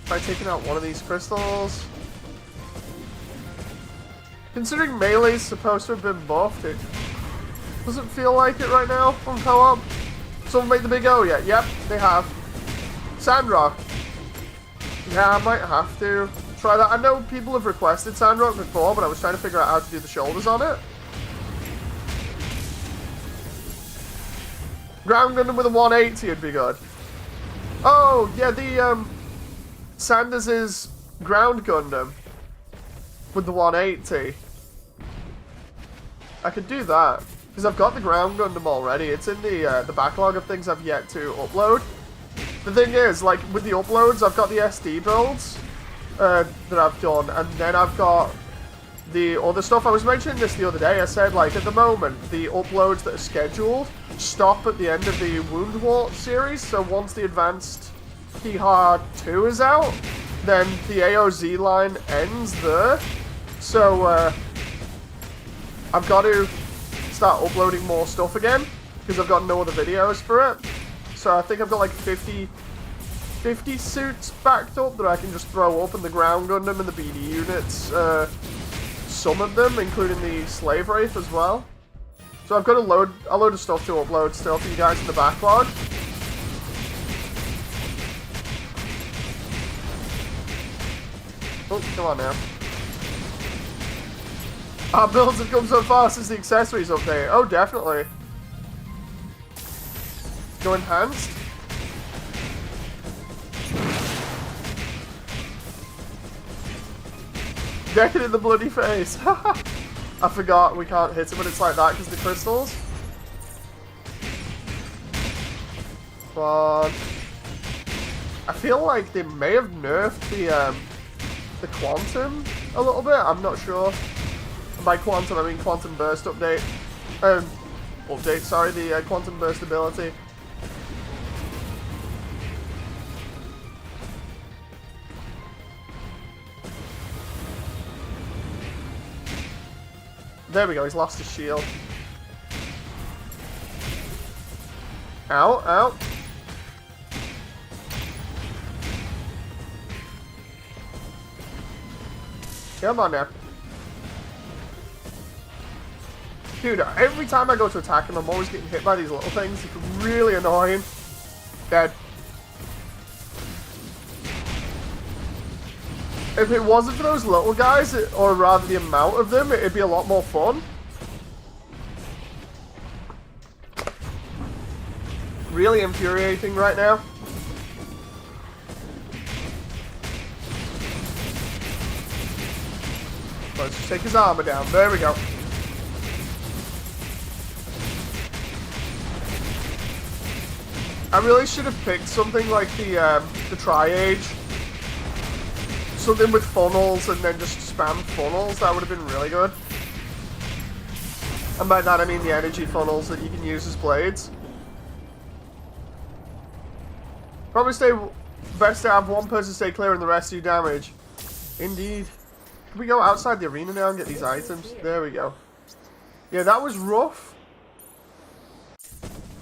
By taking out one of these crystals. Considering Melee's supposed to have been buffed, it doesn't feel like it right now on co-op. Someone made the big O yet? Yep, they have. Sandrock. Yeah, I might have to try that. I know people have requested Sandrock before, but I was trying to figure out how to do the shoulders on it. Ground Gundam with a 180 would be good. Oh, yeah, the, Sanders is Ground Gundam with the 180. I could do that because I've got the Ground Gundam already. It's in the backlog of things I've yet to upload. The thing is, like with the uploads, I've got the SD builds that I've done, and then I've got the other stuff. I was mentioning this the other day. I said, like, at the moment, the uploads that are scheduled stop at the end of the Wound War series. So once the Advanced Hard 2 is out, then the AOZ line ends there. So I've got to start uploading more stuff again because I've got no other videos for it. So I think I've got like 50 suits backed up that I can just throw up in the Ground Gundam and the BD units. Some of them, including the Slave Wraith as well. So I've got a load of stuff to upload still for you guys in the backlog. Oh, come on now. Our builds have come so far since the accessories update. Oh, definitely. Go enhanced. Deck it in the bloody face. I forgot we can't hit it when it's like that because the crystals. But I feel like they may have nerfed the quantum a little bit. I'm not sure. By quantum, I mean quantum burst update. Sorry, the quantum burst ability. There we go, he's lost his shield. Ow, ow. Come on now. Dude, every time I go to attack him, I'm always getting hit by these little things. It's really annoying. Dead. If it wasn't for those little guys, or rather the amount of them, it'd be a lot more fun. Really infuriating right now. Let's just take his armor down. There we go. I really should have picked something like the Tri-Age. Something with funnels and then just spam funnels. That would have been really good. And by that I mean the energy funnels that you can use as blades. Probably best to have one person stay clear and the rest do damage. Indeed. Can we go outside the arena now and get these items? There we go. Yeah, that was rough.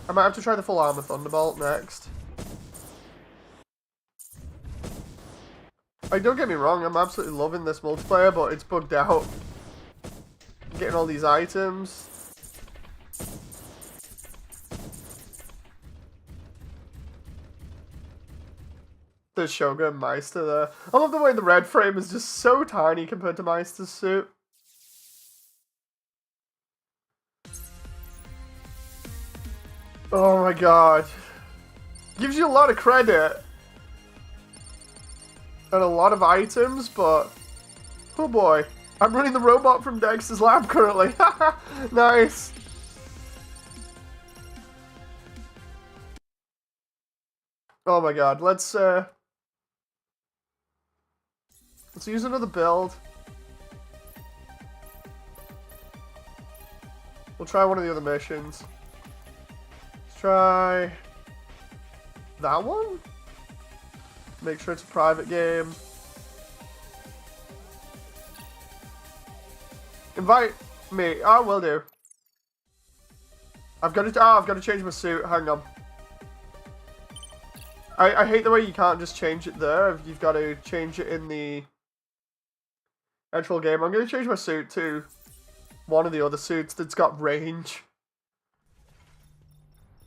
I might have to try the full armor Thunderbolt next. Like, don't get me wrong, I'm absolutely loving this multiplayer, but it's bugged out. I'm getting all these items. There's Shogun Meister there. I love the way the red frame is just so tiny compared to Meister's suit. Oh my god. Gives you a lot of credit. And a lot of items, but... oh boy. I'm running the robot from Dexter's lab currently. Nice. Oh my god. Let's Let's use another build. We'll try one of the other missions. Let's try that one. Make sure it's a private game. Invite me. Oh, will do. I've got to change my suit. Hang on. I hate the way you can't just change it there. You've got to change it in the actual game. I'm going to change my suit to one of the other suits that's got range.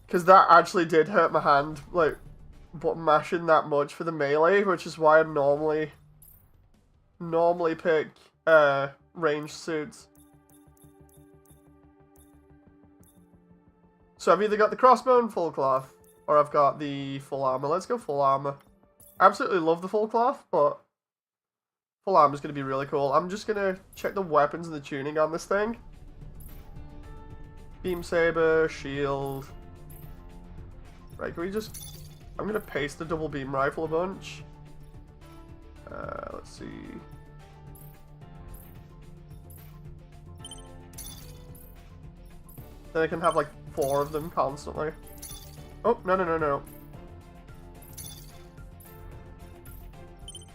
Because that actually did hurt my hand, like, button mashing that much for the melee, which is why I normally pick range suits. So I've either got the crossbow and full cloth, or I've got the full armor. Let's go full armor. Absolutely love the full cloth, but full armor is going to be really cool. I'm just going to check the weapons and the tuning on this thing. Beam saber, shield. Right, can we just... I'm going to paste the double beam rifle a bunch. Let's see. Then I can have like 4 of them constantly. Oh, no.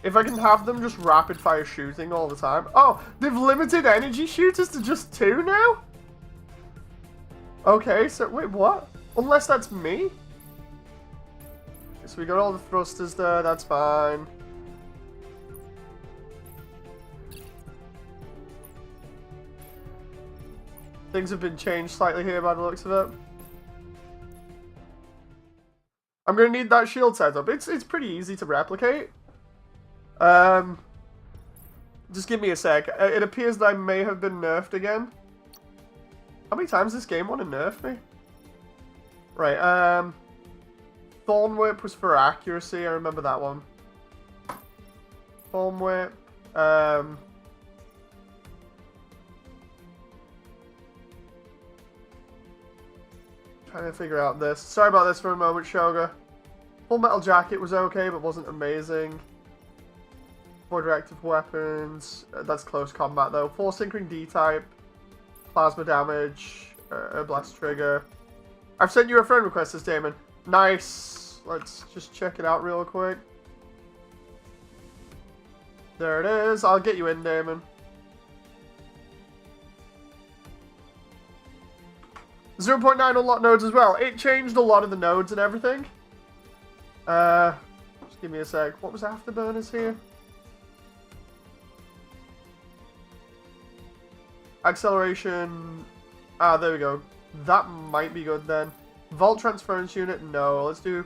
If I can have them just rapid fire shooting all the time. Oh, they've limited energy shooters to just 2 now? Okay, so wait, what? Unless that's me? So we got all the thrusters there, that's fine. Things have been changed slightly here by the looks of it. I'm going to need that shield setup. It's pretty easy to replicate. Just give me a sec. It appears that I may have been nerfed again. How many times this game want to nerf me? Right, Thorn Whip was for accuracy. I remember that one. Thorn Whip. Trying to figure out this. Sorry about this for a moment, Shoga. Full Metal Jacket was okay, but wasn't amazing. 4 directive weapons. That's close combat, though. 4 Synchron D-type. Plasma damage. A blast trigger. I've sent you a friend request, this Damon. Nice. Let's just check it out real quick. There it is. I'll get you in, Damon. 0.9 unlock nodes as well. It changed a lot of the nodes and everything. Just give me a sec. What was Afterburners here? Acceleration. Ah, there we go. That might be good then. Vault transference unit. No. Let's do.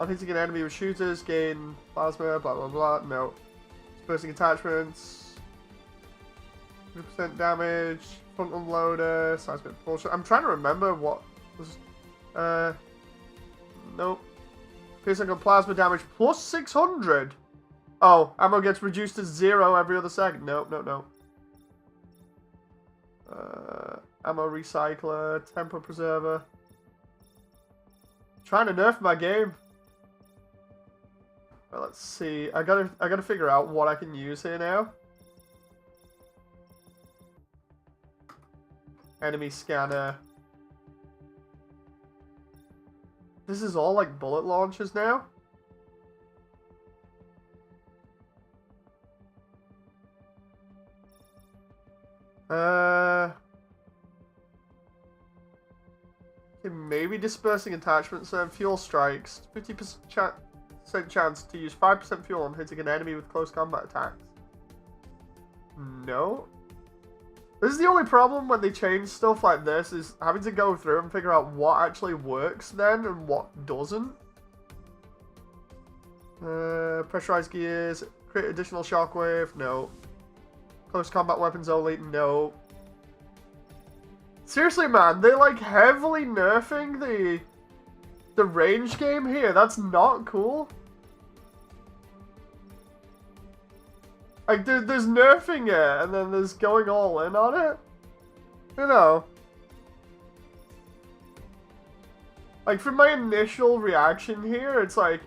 On hitting an enemy with shooters, gain plasma. Blah blah blah. No. Dispersing attachments. 100% damage. Front unloader. Seismic propulsion. I'm trying to remember what was. Nope. Piercing on plasma damage plus 600. Oh, ammo gets reduced to 0 every other second. Nope, nope, nope. Ammo recycler, tempo preserver. Trying to nerf my game. Well, let's see. I gotta figure out what I can use here now. Enemy scanner. This is all like bullet launchers now. Okay, maybe dispersing attachments and fuel strikes. 50% chance to use 5% fuel on hitting an enemy with close combat attacks. No. This is the only problem when they change stuff like this, is having to go through and figure out what actually works then and what doesn't. Pressurized gears, create additional shockwave, no. Close combat weapons only, no. Seriously, man, they're like heavily nerfing the range game here. That's not cool. Like, there's nerfing it, and then there's going all in on it. You know. Like, from my initial reaction here, it's like...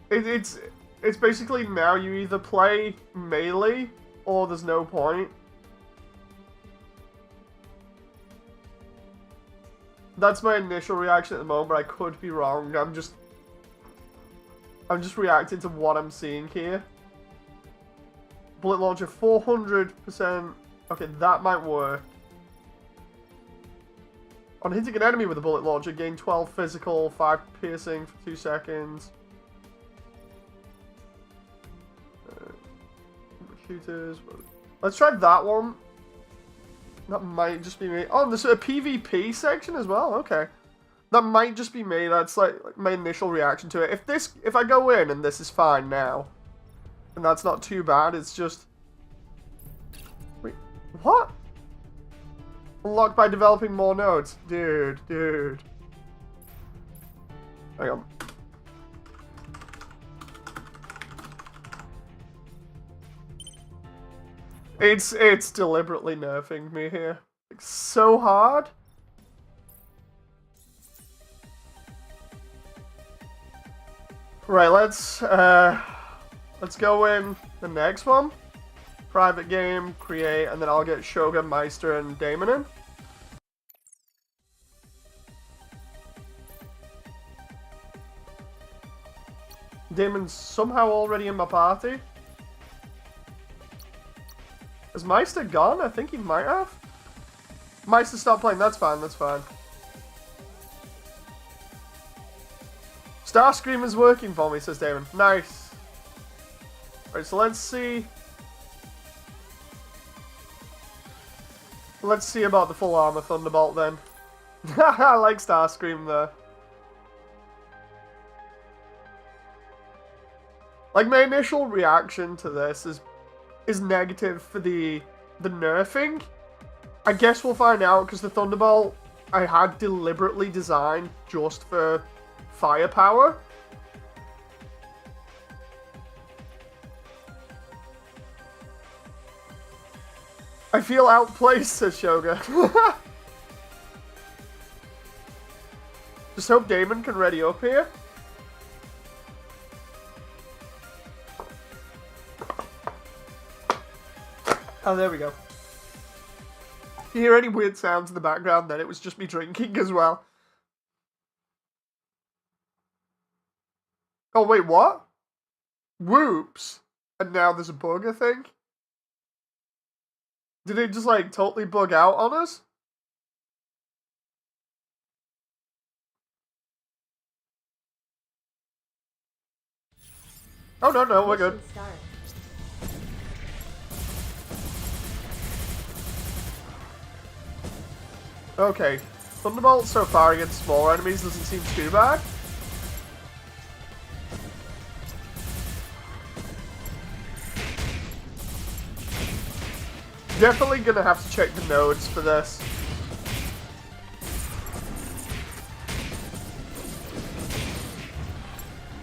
It's it's basically now you either play melee or there's no point. That's my initial reaction at the moment, but I could be wrong. I'm just reacting to what I'm seeing here. Bullet launcher 400%. Okay, that might work. On hitting an enemy with a bullet launcher, gain 12 physical, 5 piercing for 2 seconds. Shooters. Let's try that one. That might just be me. Oh, there's a PvP section as well. Okay. That might just be me. That's like my initial reaction to it. If I go in and this is fine now, and that's not too bad, it's just... Wait, what? Unlocked by developing more nodes. Dude. Hang on. It's deliberately nerfing me here. Like, so hard. Right, let's go in the next one. Private game, create, and then I'll get Shogun, Meister, and Damon in. Damon's somehow already in my party. Has Meister gone? I think he might have. Meister stopped playing. That's fine. That's fine. Starscream is working for me, says Damon. Nice. Alright, so let's see. Let's see about the full armor Thunderbolt then. I like Starscream there. Like, my initial reaction to this is negative for the nerfing. I guess we'll find out, because the Thunderbolt I had deliberately designed just for firepower. I feel outplaced, says Shoga. Just hope Damon can ready up here. Oh, there we go. If you hear any weird sounds in the background, then it was just me drinking as well. Oh, wait, what? Whoops. And now there's a bug, I think. Did it just, like, totally bug out on us? Oh, no, we're good. Okay, Thunderbolt so far against smaller enemies doesn't seem too bad. Definitely gonna have to check the nodes for this.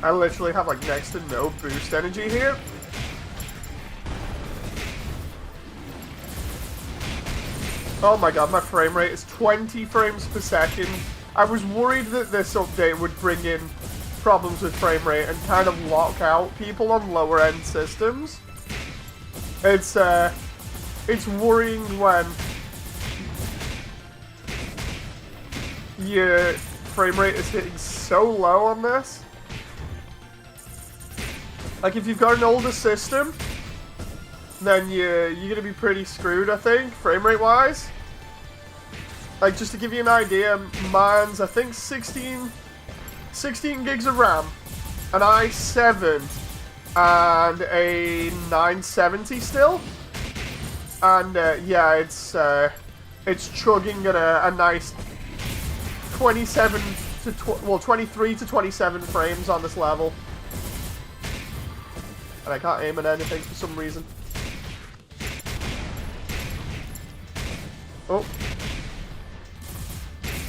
I literally have like next to no boost energy here. Oh my god, my frame rate is 20 frames per second. I was worried that this update would bring in problems with frame rate and kind of lock out people on lower end systems. It's worrying when your frame rate is hitting so low on this. Like, if you've got an older system, then you're gonna be pretty screwed, I think, frame rate wise. Like, just to give you an idea, mine's, I think, 16 gigs of RAM, an i7, and a 970 still. And yeah, it's chugging at a nice 23 to 27 frames on this level. And I can't aim at anything for some reason. Oh.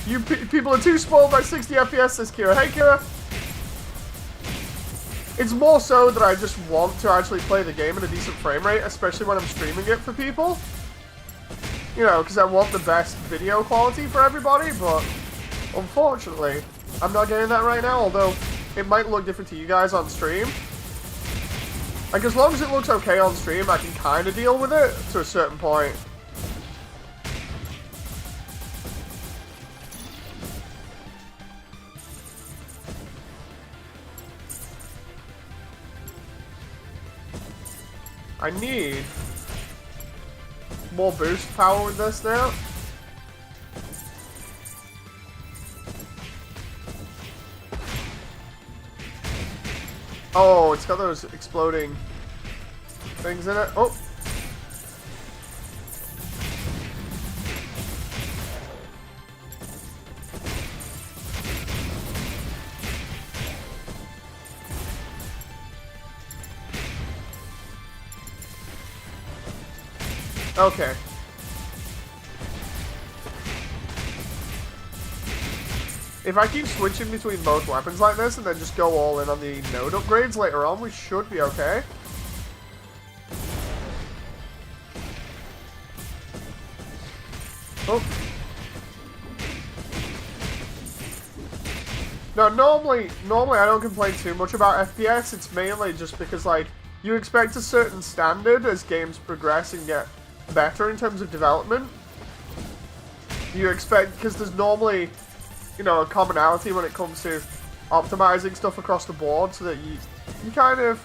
You people are too spoiled by 60 FPS, says Kira. Hey, Kira! It's more so that I just want to actually play the game at a decent frame rate, especially when I'm streaming it for people. You know, because I want the best video quality for everybody, but unfortunately, I'm not getting that right now, although it might look different to you guys on stream. Like, as long as it looks okay on stream, I can kind of deal with it to a certain point. I need more boost power with this now. Oh, it's got those exploding things in it. Oh. Okay. If I keep switching between both weapons like this and then just go all in on the node upgrades later on, we should be okay. Oh. No, normally I don't complain too much about FPS. It's mainly just because, like, you expect a certain standard as games progress and get better in terms of development. You expect, because there's normally, you know, a commonality when it comes to optimizing stuff across the board, so that you kind of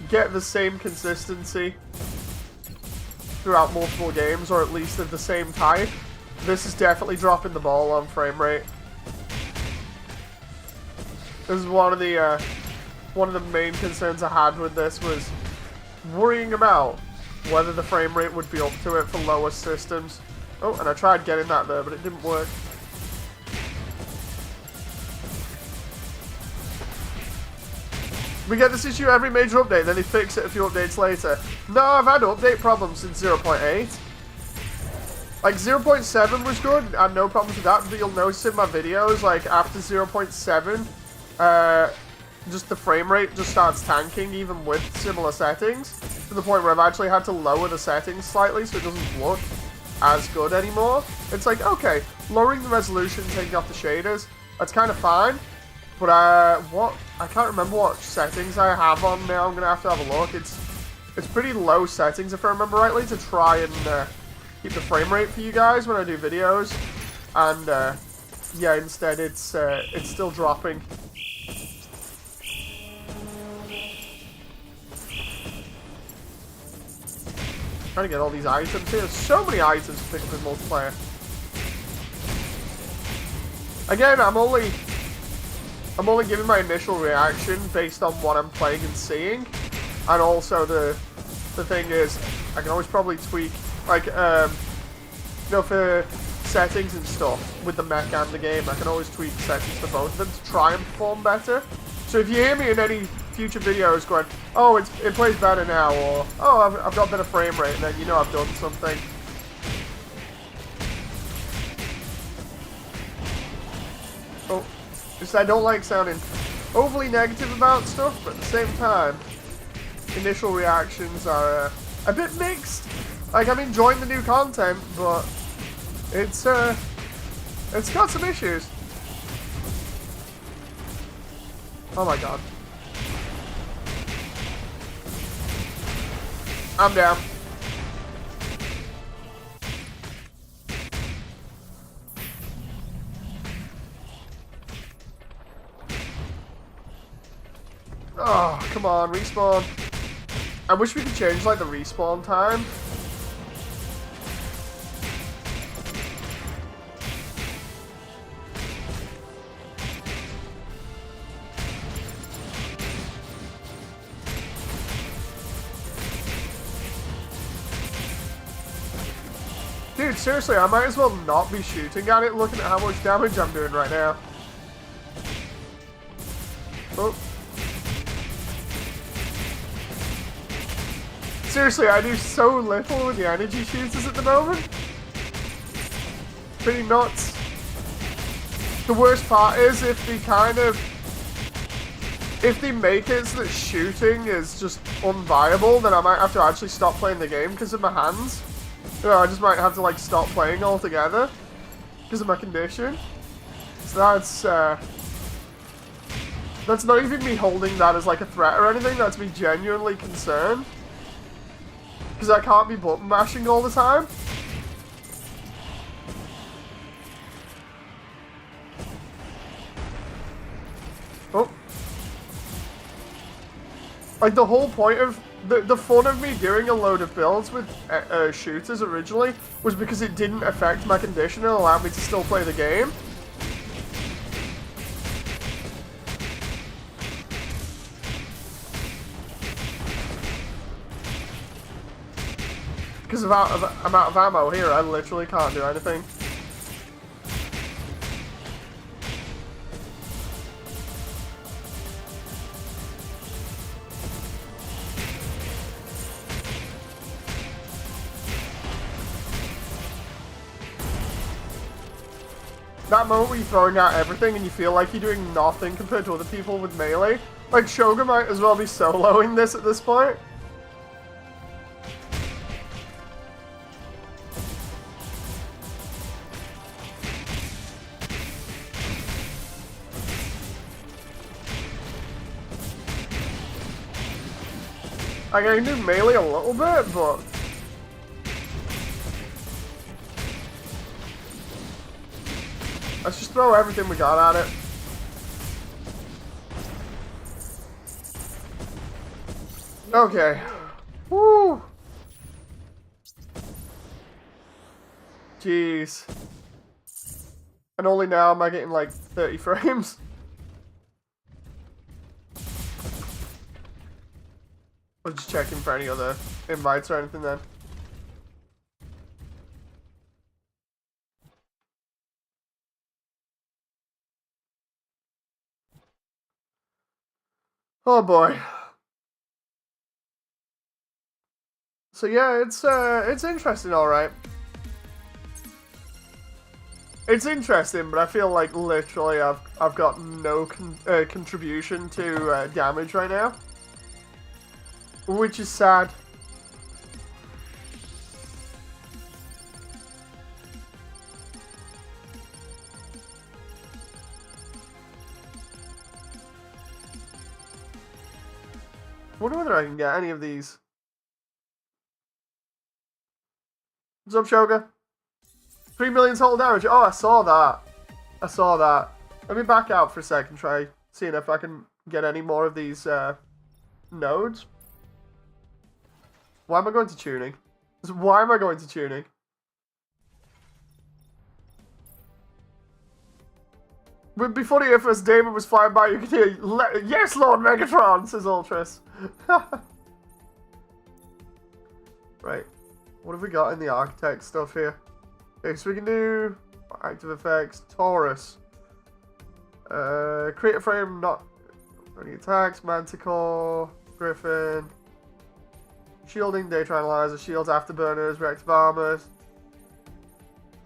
get the same consistency throughout multiple games, or at least of the same type. This is definitely dropping the ball on frame rate. This is one of the main concerns I had with this, was worrying about whether the frame rate would be up to it for lower systems. Oh, and I tried getting that there, but it didn't work. We get this issue every major update, then they fix it a few updates later. No, I've had update problems since 0.8. Like, 0.7 was good, I had no problems with that, but you'll notice in my videos, like, after 0.7, just the frame rate just starts tanking, even with similar settings, to the point where I've actually had to lower the settings slightly so it doesn't look as good anymore. It's like, okay, lowering the resolution, taking off the shaders, that's kind of fine, but I can't remember what settings I have on now. I'm gonna have to have a look. It's pretty low settings, if I remember rightly, to try and keep the frame rate for you guys when I do videos, and yeah, instead it's still dropping. Trying to get all these items here. There's so many items to pick up in multiplayer. Again, I'm only giving my initial reaction based on what I'm playing and seeing, and also the thing is, I can always probably tweak, like, you know, for settings and stuff with the mech and the game, I can always tweak settings for both of them to try and perform better. So if you hear me in any future videos going, oh, it plays better now, or oh, I've got better frame rate, and then you know I've done something. Oh, just I don't like sounding overly negative about stuff, but at the same time, initial reactions are a bit mixed. Like, I'm enjoying the new content, but it's got some issues. Oh my god. I'm down. Oh, come on, respawn. I wish we could change, like, the respawn time. Dude, seriously, I might as well not be shooting at it, looking at how much damage I'm doing right now. Oh. Seriously, I do so little with the energy shooters at the moment. Pretty nuts. The worst part is if they make it so that shooting is just unviable, then I might have to actually stop playing the game because of my hands. You know, I just might have to, like, stop playing altogether because of my condition. So that's That's not even me holding that as like a threat or anything, that's me genuinely concerned. Because I can't be button mashing all the time. Oh. Like, the whole point of... The fun of me doing a load of builds with shooters originally was because it didn't affect my condition and allowed me to still play the game. Because of amount of ammo here, I literally can't do anything. That moment where you're throwing out everything and you feel like you're doing nothing compared to other people with melee. Like, Shogun might as well be soloing this at this point. I can do melee a little bit, but... let's just throw everything we got at it. Okay. Woo! Jeez. And only now am I getting like 30 frames. I'm just checking for any other invites or anything then. Oh boy. So yeah, it's interesting, all right. It's interesting, but I feel like literally I've got no contribution to damage right now, which is sad. I wonder whether I can get any of these. What's up, Shoga? 3 million total damage. Oh, I saw that. I saw that. Let me back out for a second, try seeing if I can get any more of these nodes. Why am I going to tuning? Why am I going to tuning? Would be funny if as Damon was flying by, you could hear, "Yes, Lord Megatron," says Ultras. Right. What have we got in the architect stuff here? Okay, so we can do active effects, Taurus. Create a frame, not any attacks, Manticore, Griffin. Shielding, data analyzer, shields, afterburners, reactive armor.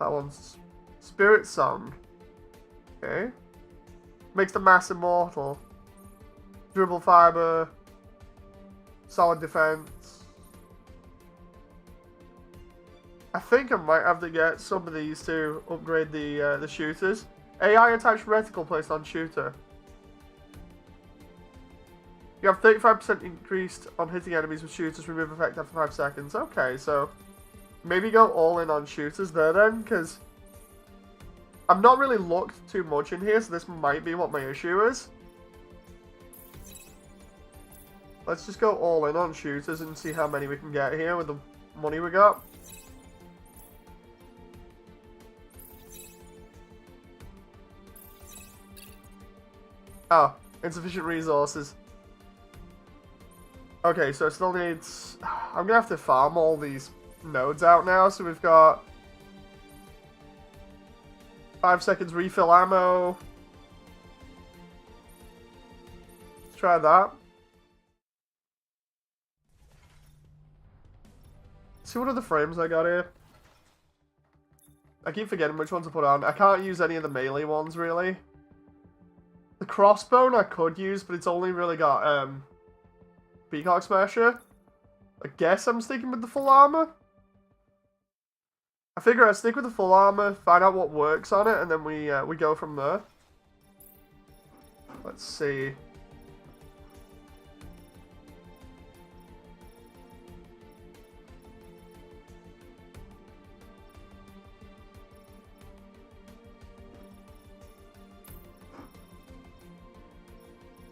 That one's Spirit Song. Okay. Makes the mass immortal. Durable fiber. Solid defense. I think I might have to get some of these to upgrade the shooters. AI attached reticle placed on shooter. You have 35% increased on hitting enemies with shooters, remove effect after 5 seconds. Okay, so maybe go all in on shooters there then, because I've not really looked too much in here, so this might be what my issue is. Let's just go all in on shooters and see how many we can get here with the money we got. Oh, insufficient resources. Okay, so it still needs... I'm gonna have to farm all these nodes out now, so we've got 5 seconds refill ammo. Let's try that. See what other frames I got here. I keep forgetting which ones to put on. I can't use any of the melee ones, really. The crossbone I could use, but it's only really got Peacock Smasher. I guess I'm sticking with the full armor. I figure I'd stick with the full armor, find out what works on it, and then we go from there. Let's see.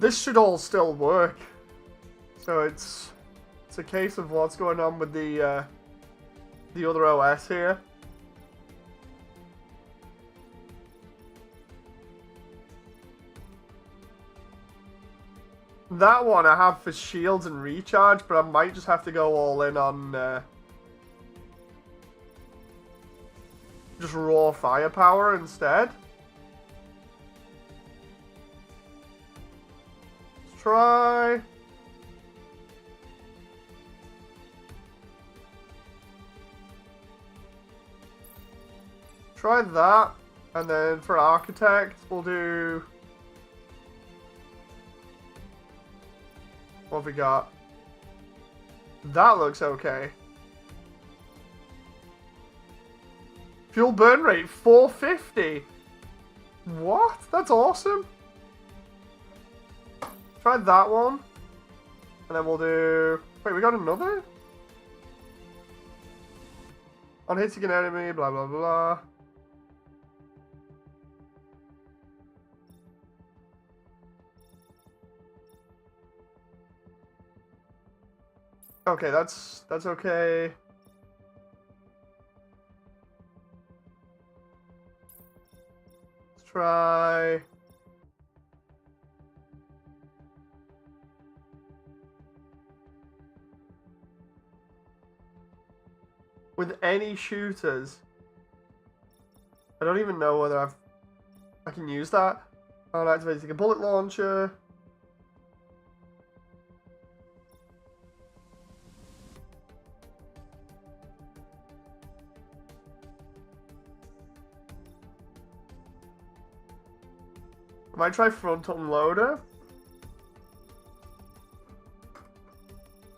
This should all still work. So it's a case of what's going on with the other OS here. That one I have for shields and recharge, but I might just have to go all in on just raw firepower instead. Let's try. Try that, and then for architect, we'll do. What have we got? That looks okay. Fuel burn rate 450. What? That's awesome. Try that one. And then we'll do. Wait, we got another? On hitting an enemy, blah blah blah. Okay, that's okay. Let's try. With any shooters. I don't even know whether I can use that. I'm activating a bullet launcher. I might try frontal loader.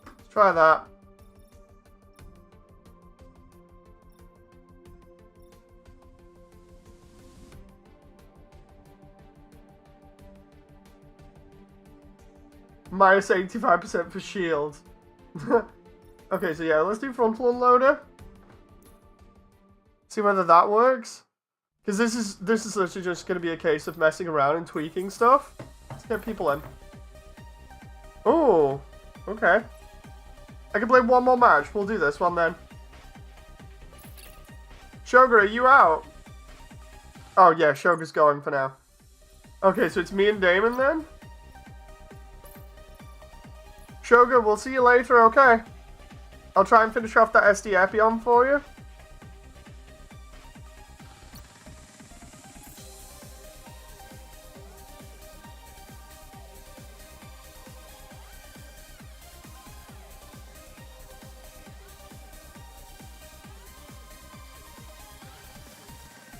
Let's try that. Minus 85% for shield. Okay, so yeah, let's do frontal unloader. See whether that works. Because this is literally just going to be a case of messing around and tweaking stuff. Let's get people in. Oh, okay. I can play one more match. We'll do this one then. Shoga, are you out? Oh yeah, Shoga's going for now. Okay, so it's me and Damon then? Shoga, we'll see you later, okay? I'll try and finish off that SD Epion for you.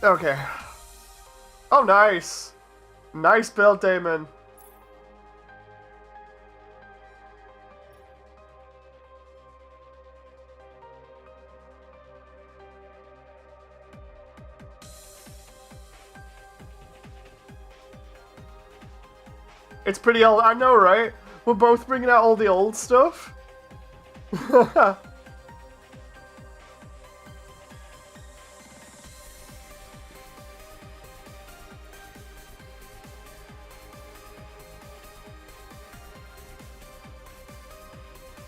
Okay. Oh, nice. Nice build, Damon. It's pretty old. I know, right? We're both bringing out all the old stuff.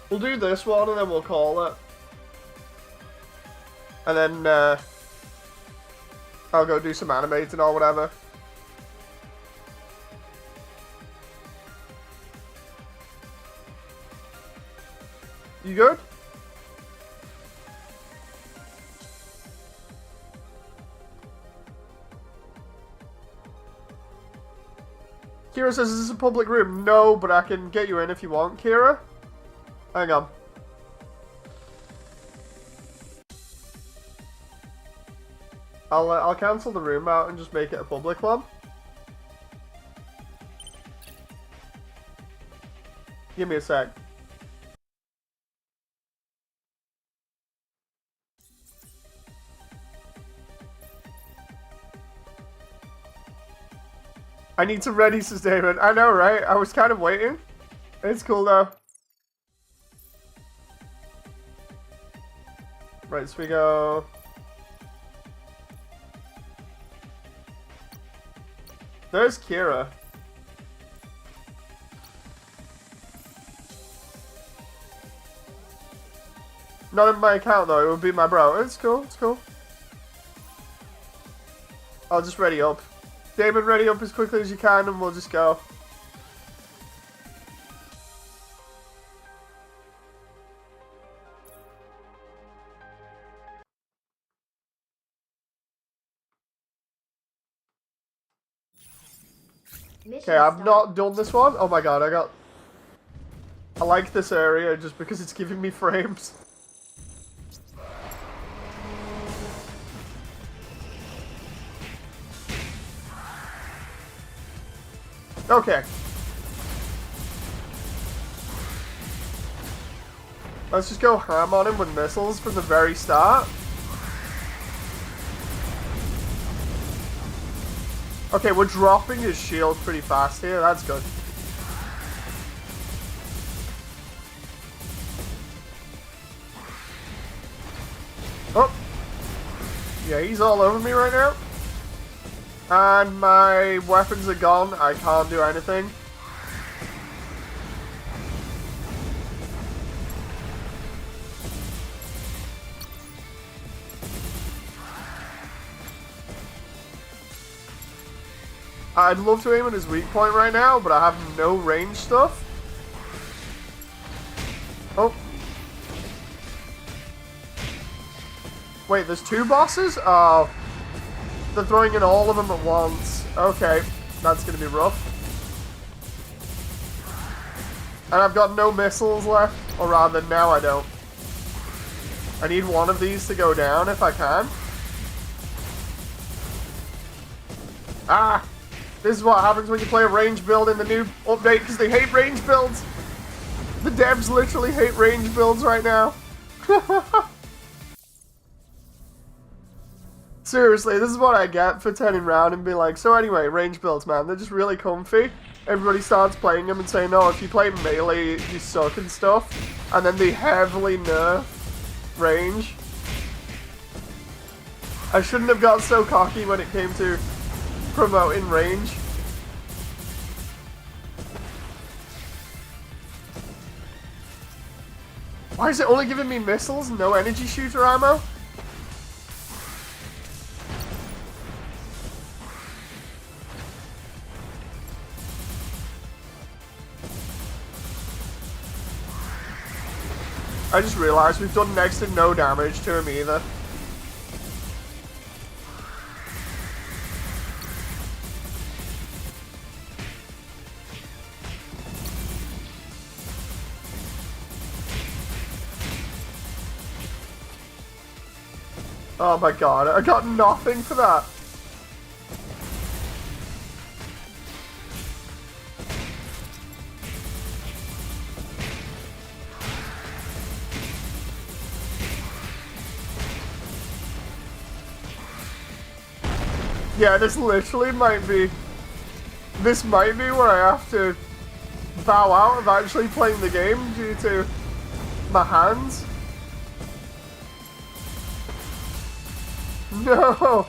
We'll do this one and then we'll call it. And then I'll go do some animating or whatever. You good? Kira says, is this a public room? No, but I can get you in if you want, Kira. Hang on. I'll cancel the room out and just make it a public one. Give me a sec. I need some ready sustainment. I know, right? I was kind of waiting. It's cool though. Right, so we go. There's Kira. Not in my account though, it would be my bro. It's cool, it's cool. I'll just ready up. Damon, ready up as quickly as you can and we'll just go. Mission Okay, I've start. not done this one. Oh my god, I like this area just because it's giving me frames. Okay. Let's just go ham on him with missiles from the very start. Okay, we're dropping his shield pretty fast here. That's good. Oh. Yeah, he's all over me right now. And my weapons are gone. I can't do anything. I'd love to aim at his weak point right now, but I have no range stuff. Oh. Wait, there's two bosses? Oh. They're throwing in all of them at once. Okay, that's gonna be rough. And I've got no missiles left, or rather, now I don't. I need one of these to go down if I can. Ah! This is what happens when you play a range build in the new update, because they hate range builds! The devs literally hate range builds right now. Seriously, this is what I get for turning around and being like, so anyway, range builds, man, they're just really comfy. Everybody starts playing them and saying, no, if you play melee, you suck and stuff. And then they heavily nerf range. I shouldn't have got so cocky when it came to promoting range. Why is it only giving me missiles and no energy shooter ammo? I just realized we've done next to no damage to him either. Oh my god, I got nothing for that. Yeah, this literally might be... This might be where I have to bow out of actually playing the game due to my hands. No!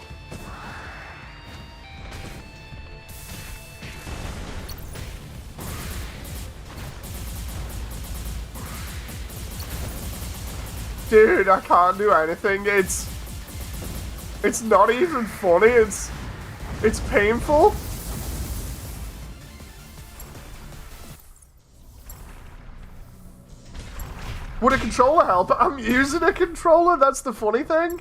Dude, I can't do anything. It's not even funny. It's painful. Would a controller help? I'm using a controller. That's the funny thing.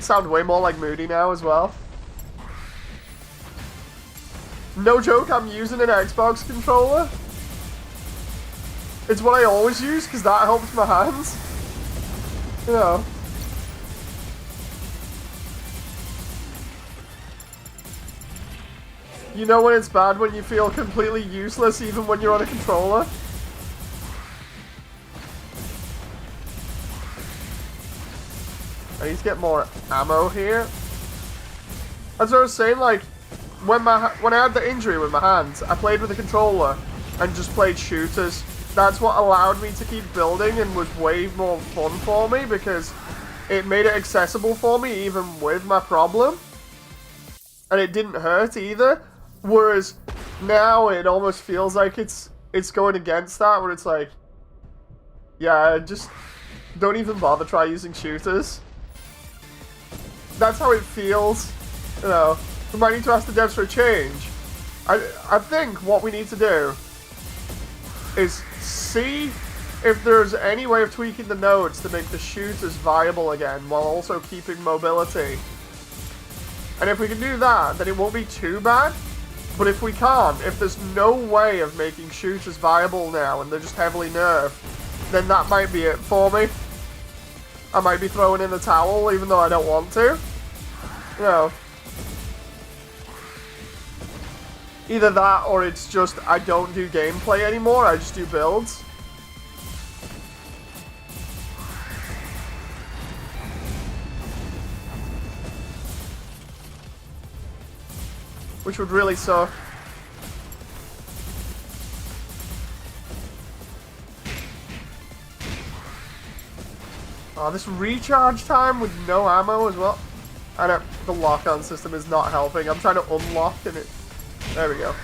Sound way more like Moody now as well. No joke, I'm using an Xbox controller. It's what I always use because that helps my hands. You know. You know when it's bad when you feel completely useless even when you're on a controller? I need to get more ammo here. As I was saying, like, when I had the injury with my hands, I played with a controller and just played shooters. That's what allowed me to keep building and was way more fun for me because it made it accessible for me even with my problem. And it didn't hurt either. Whereas now it almost feels like it's going against that, where it's like, yeah, just don't even bother try using shooters. That's how it feels. You know, we might need to ask the devs for a change. I think what we need to do is see if there's any way of tweaking the nodes to make the shooters viable again while also keeping mobility. And if we can do that, then it won't be too bad. But if we can't, if there's no way of making shooters viable now and they're just heavily nerfed, then that might be it for me. I might be throwing in the towel even though I don't want to. You know. Either that or it's just I don't do gameplay anymore, I just do builds. Which would really suck. Oh, this recharge time with no ammo as well. I know, the lock-on system is not helping. I'm trying to unlock and it... There we go.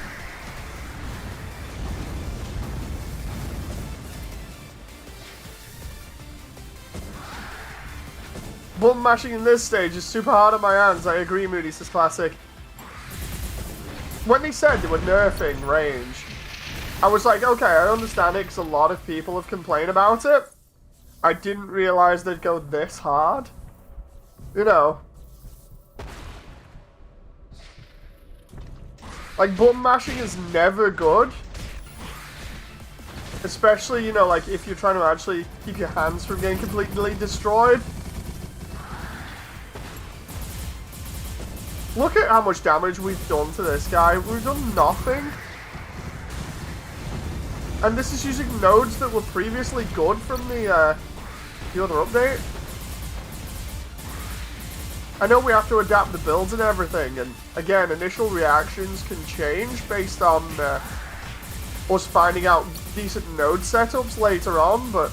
Button mashing in this stage is super hard on my hands. I agree, Moody says classic. When they said they were nerfing range, I was like, okay, I understand it because a lot of people have complained about it. I didn't realize they'd go this hard. You know. Like, button mashing is never good. Especially, you know, like, if you're trying to actually keep your hands from getting completely destroyed. Look at how much damage we've done to this guy. We've done nothing. And this is using nodes that were previously good from the other update. I know we have to adapt the builds and everything, and again, initial reactions can change based on us finding out decent node setups later on, but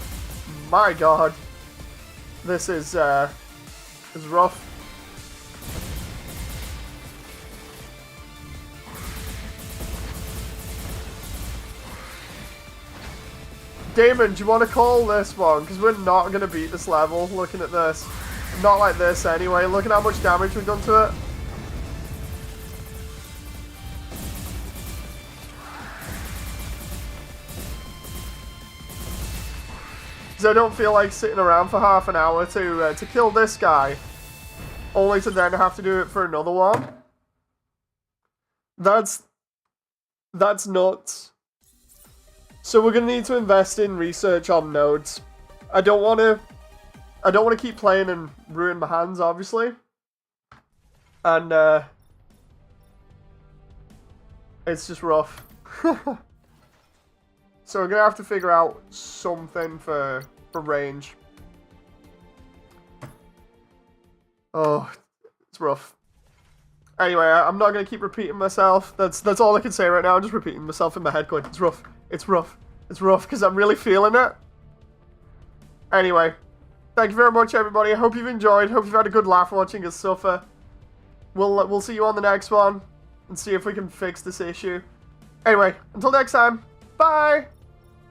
my god, this is rough. Damon, do you want to call this one? Because we're not going to beat this level looking at this. Not like this anyway. Look at how much damage we've done to it. Because I don't feel like sitting around for half an hour to kill this guy. Only to then have to do it for another one. That's nuts. So we're going to need to invest in research on nodes. I don't want to keep playing and ruin my hands, obviously. And it's just rough. So we're going to have to figure out something for range. Oh, it's rough. Anyway, I'm not going to keep repeating myself. That's all I can say right now. I'm just repeating myself in my head going, it's rough. It's rough. It's rough because I'm really feeling it. Anyway, thank you very much, everybody. I hope you've enjoyed. Hope you've had a good laugh watching us suffer. We'll see you on the next one and see if we can fix this issue. Anyway, until next time, bye!